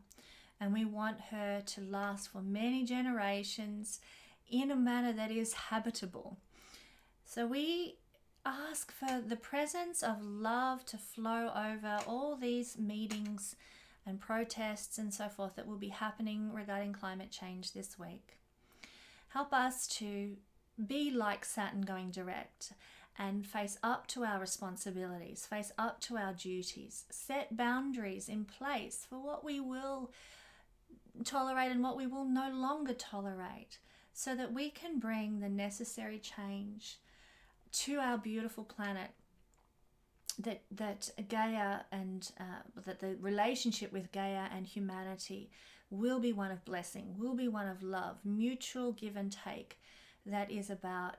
and we want her to last for many generations in a manner that is habitable. So we ask for the presence of love to flow over all these meetings and protests and so forth that will be happening regarding climate change this week. Help us to be like Saturn going direct and face up to our responsibilities, face up to our duties, set boundaries in place for what we will tolerate and what we will no longer tolerate, so that we can bring the necessary change to our beautiful planet, that Gaia and that the relationship with Gaia and humanity will be one of blessing, will be one of love, mutual give and take, that is about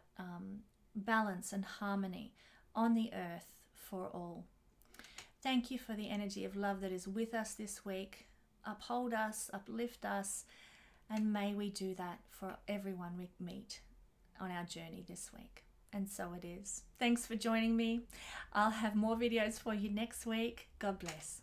balance and harmony on the earth for all. Thank you for the energy of love that is with us this week. Uphold us, uplift us, and may we do that for everyone we meet on our journey this week. And so it is. Thanks for joining me. I'll have more videos for you next week. God bless.